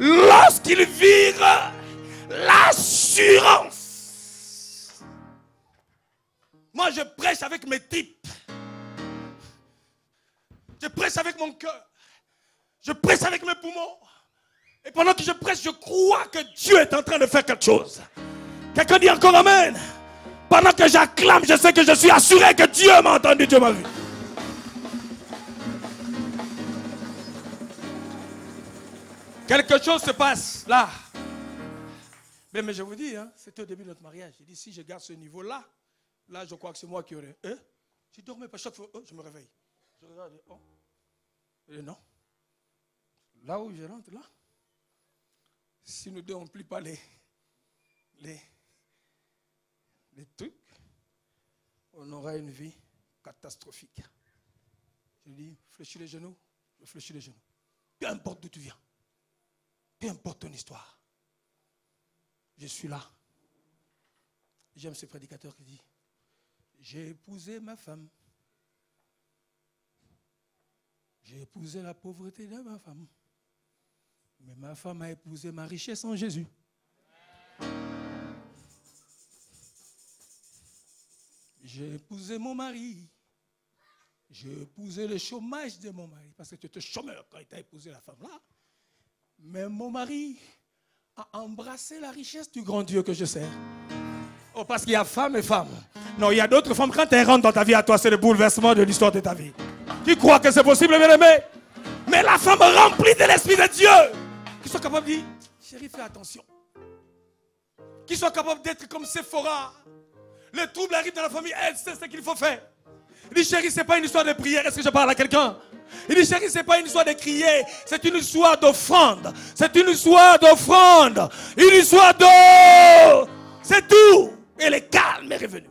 Lorsqu'il vire l'assurance. Moi, je prêche avec mes types. Je prêche avec mon cœur. Je prêche avec mes poumons. Et pendant que je prêche, je crois que Dieu est en train de faire quelque chose. Quelqu'un dit encore Amen. Pendant que j'acclame, je sais que je suis assuré que Dieu m'a entendu, Dieu m'a vu. Quelque chose se passe là. Mais je vous dis, hein, c'était au début de notre mariage. J'ai dit, si je garde ce niveau-là, là, je crois que c'est moi qui aurais. Je dormais pas chaque fois. Je me réveille. Je regarde. Et non. Là où je rentre, là. Si nous deux, on ne plie pas les trucs, on aura une vie catastrophique. Je dis, fléchis les genoux. Je fléchis les genoux. Peu importe d'où tu viens. Peu importe ton histoire. Je suis là. J'aime ce prédicateur qui dit,
J'ai épousé ma femme. J'ai épousé la pauvreté de ma femme. Mais ma femme a épousé ma richesse en Jésus. J'ai épousé mon mari. J'ai épousé le chômage de mon mari. Parce que tu étais chômeur quand tu as épousé la femme là. Mais mon mari a embrassé la richesse du grand Dieu que je sers. Oh, parce qu'il y a femme et femme. Non, il y a d'autres femmes. Quand elles rentrent dans ta vie à toi, c'est le bouleversement de l'histoire de ta vie. Tu crois que c'est possible, bien-aimé? Mais la femme remplie de l'Esprit de Dieu, qui soit capable de dire, chérie, fais attention. Qui soit capable d'être comme Séphora. Le trouble arrive dans la famille, elle sait ce qu'il faut faire. Il dit, chérie, ce n'est pas une histoire de prière. Est-ce que je parle à quelqu'un? Il dit, chérie, ce n'est pas une histoire de crier. C'est une histoire d'offrande. C'est une histoire d'offrande. Une histoire de... C'est tout. Et le calme est revenu.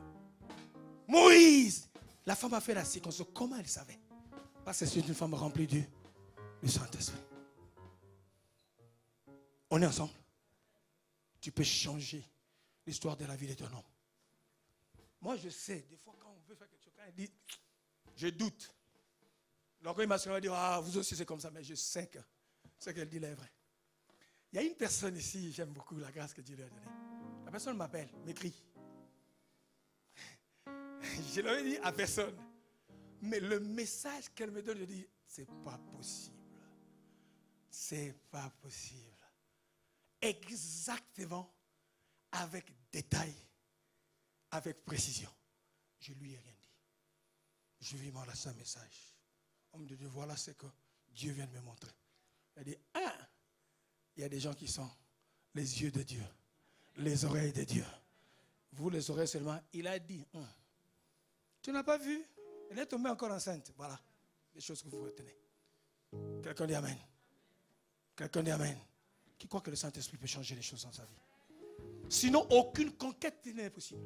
Moïse, la femme a fait la circoncision. Comment elle savait? Parce que c'est une femme remplie du Saint-Esprit. On est ensemble. Tu peux changer l'histoire de la vie de ton homme. Moi, je sais, des fois, quand on veut faire quelque chose, quand elle dit, je doute. Donc, il m'a dit, ah, vous aussi, c'est comme ça, mais je sais que ce qu'elle dit là est vrai. Il y a une personne ici, j'aime beaucoup la grâce que Dieu lui a donnée. La personne m'appelle, m'écrit. Je ne l'avais dit à personne. Mais le message qu'elle me donne, je dis, c'est pas possible. C'est pas possible. Exactement, avec détail, avec précision. Je lui ai rien dit. Je lui ai laissé un message. Homme de Dieu, voilà ce que Dieu vient de me montrer. Elle dit, il y a des gens qui sont les yeux de Dieu, les oreilles de Dieu. Vous, les oreilles seulement, il a dit, tu n'as pas vu? Elle est tombée encore enceinte. Voilà, les choses que vous retenez. Quelqu'un dit Amen. Quelqu'un dit Amen. Qui croit que le Saint-Esprit peut changer les choses dans sa vie? Sinon, aucune conquête n'est possible.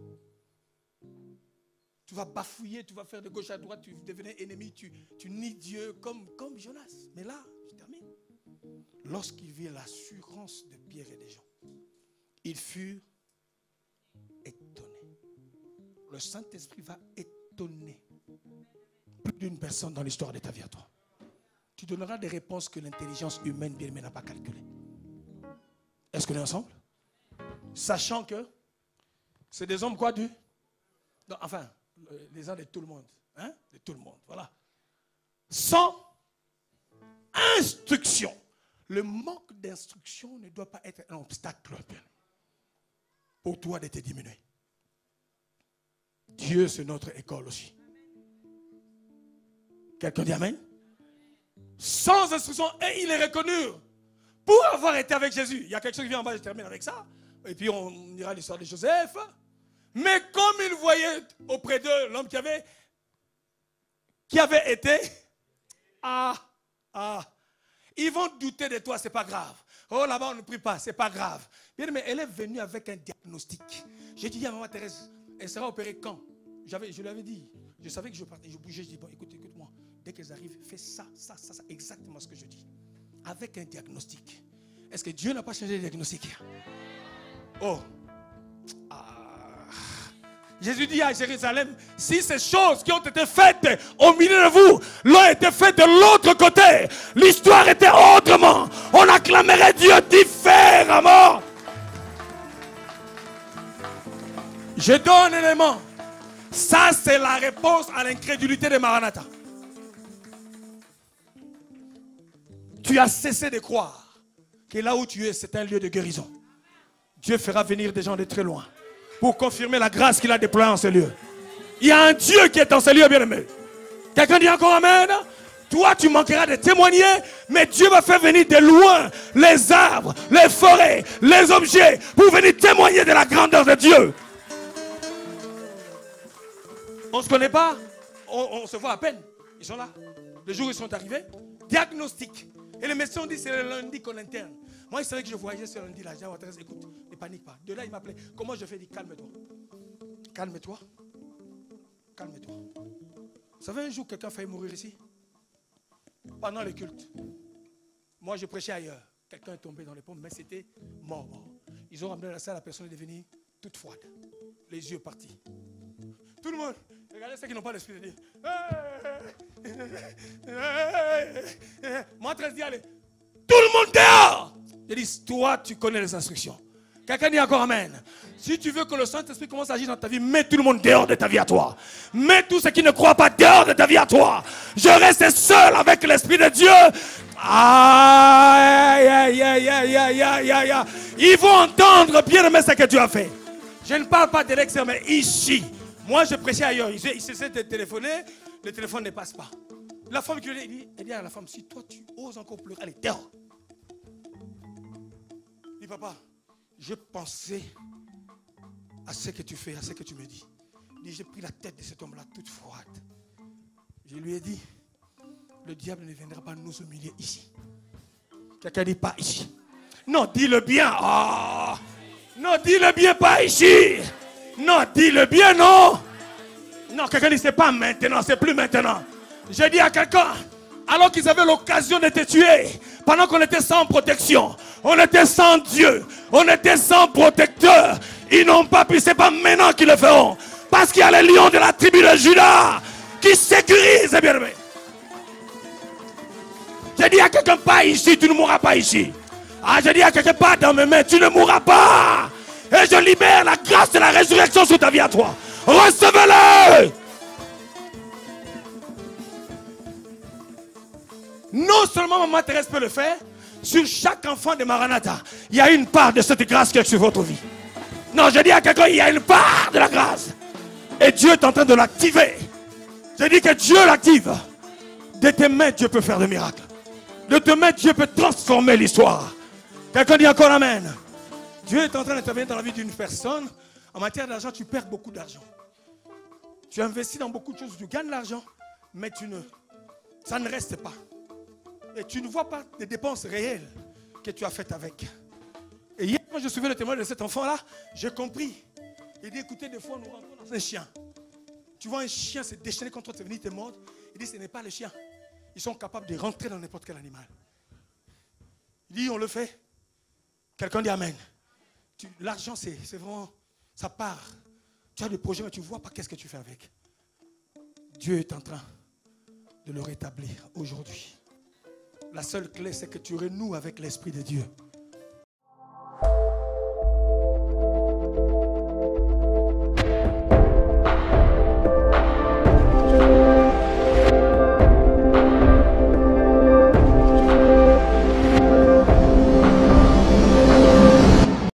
Tu vas bafouiller, tu vas faire de gauche à droite, tu devenais ennemi, tu nies Dieu comme Jonas. Mais là, je termine. Lorsqu'il vit l'assurance de Pierre et des gens, ils furent étonnés. Le Saint-Esprit va étonner plus d'une personne dans l'histoire de ta vie à toi. Tu donneras des réponses que l'intelligence humaine bien n'a pas calculées. Est-ce qu'on est ensemble? Sachant que c'est des hommes quoi du? Non, enfin, les uns de tout le monde. Hein? De tout le monde, voilà. Sans instruction. Le manque d'instruction ne doit pas être un obstacle pour toi de te diminuer. Dieu, c'est notre école aussi. Quelqu'un dit Amen? Sans instruction, et il est reconnu pour avoir été avec Jésus. Il y a quelque chose qui vient en bas, je termine avec ça. Et puis on ira l'histoire de Joseph. Mais comme il voyait auprès d'eux l'homme qui avait été, ils vont douter de toi, c'est pas grave. Oh, là-bas on ne prie pas, c'est pas grave. Bien, mais elle est venue avec un diagnostic. J'ai dit à maman Thérèse, elle sera opérée quand? Je lui avais dit, je savais que je partais, je bougeais, je dis bon, écoute-moi, dès qu'elles arrivent, fais ça, exactement ce que je dis. Avec un diagnostic. Est-ce que Dieu n'a pas changé le diagnostic? Oh. Jésus dit à Jérusalem, si ces choses qui ont été faites au milieu de vous l'ont été faites de l'autre côté, l'histoire était autrement. On acclamerait Dieu différemment. Je donne un élément. Ça, c'est la réponse à l'incrédulité de Maranatha. Tu as cessé de croire que là où tu es, c'est un lieu de guérison. Dieu fera venir des gens de très loin pour confirmer la grâce qu'il a déployée en ce lieu. Il y a un Dieu qui est en ce lieu, bien-aimé. Quelqu'un dit encore Amen? Toi, tu manqueras de témoigner, mais Dieu va faire venir de loin les arbres, les forêts, les objets pour venir témoigner de la grandeur de Dieu. On ne se connaît pas, on se voit à peine. Ils sont là. Le jour où ils sont arrivés, diagnostic. Et le médecin dit c'est le lundi qu'on interne. Moi, il savait que je voyageais ce lundi-là. J'ai dit, Thérèse, écoute, ne panique pas. De là, il m'appelait. Comment je fais? Il dit, calme-toi. Calme-toi. Calme-toi. Vous savez, un jour, quelqu'un a failli mourir ici. Pendant le culte. Moi, je prêchais ailleurs. Quelqu'un est tombé dans les pommes, mais c'était mort. Ils ont ramené la salle, la personne est devenue toute froide. Les yeux partis. Tout le monde. Regardez ceux qui n'ont pas l'esprit de Dieu. Moi, 13 dit, allez. Tout le monde dehors. Je dis, toi, tu connais les instructions. Quelqu'un dit encore amen. Si tu veux que le Saint-Esprit commence à agir dans ta vie, mets tout le monde dehors de ta vie à toi. Mets tous ceux qui ne croient pas dehors de ta vie à toi. Je reste seul avec l'Esprit de Dieu. Aïe, aïe, aïe, aïe, aïe, aïe, aïe, aïe. Ils vont entendre, bien aimé, ce que tu as fait. Je ne parle pas de l'extérieur, mais ici. Moi, je prêchais ailleurs. Il s'essaie de téléphoner, le téléphone ne passe pas. La femme qui lui dit, elle dit à la femme, si toi tu oses encore pleurer, allez, dehors. Il dit, papa, je pensais à ce que tu fais, à ce que tu me dis. Il dit, j'ai pris la tête de cet homme-là toute froide. Je lui ai dit, le diable ne viendra pas nous humilier ici. Quelqu'un dit pas ici. Non, dis-le bien. Oh. Non, dis-le bien, pas ici. Non, dis-le bien, non. Non, quelqu'un dit, c'est pas maintenant, c'est plus maintenant. J'ai dit à quelqu'un, alors qu'ils avaient l'occasion de te tuer, pendant qu'on était sans protection, on était sans Dieu, on était sans protecteur, ils n'ont pas pu, c'est pas maintenant qu'ils le feront. Parce qu'il y a les lions de la tribu de Juda qui sécurisent, bien aimé. J'ai dit à quelqu'un, pas ici, tu ne mourras pas ici. Ah, j'ai dit à quelqu'un, pas dans mes mains, tu ne mourras pas. Et je libère la grâce de la résurrection sur ta vie à toi. Recevez-le. Non seulement Maman Thérèse peut le faire, sur chaque enfant de Maranatha, il y a une part de cette grâce qui est sur votre vie. Non, je dis à quelqu'un, il y a une part de la grâce. Et Dieu est en train de l'activer. Je dis que Dieu l'active. De tes mains, Dieu peut faire des miracles. De tes mains, Dieu peut transformer l'histoire. Quelqu'un dit encore amen. Dieu est en train d'intervenir dans la vie d'une personne. En matière d'argent, tu perds beaucoup d'argent. Tu investis dans beaucoup de choses, tu gagnes l'argent, mais ça ne reste pas. Et tu ne vois pas les dépenses réelles que tu as faites avec. Et hier, quand je suivais le témoignage de cet enfant-là, j'ai compris. Il dit, écoutez, des fois, nous rentrons dans un chien. Tu vois un chien se déchaîner contre toi, tu es venu te mordre. Il dit, ce n'est pas le chien. Ils sont capables de rentrer dans n'importe quel animal. Il dit, on le fait. Quelqu'un dit amen. L'argent, c'est vraiment, ça part. Tu as des projets, mais tu ne vois pas qu'est-ce que tu fais avec. Dieu est en train de le rétablir aujourd'hui. La seule clé, c'est que tu renoues avec l'Esprit de Dieu.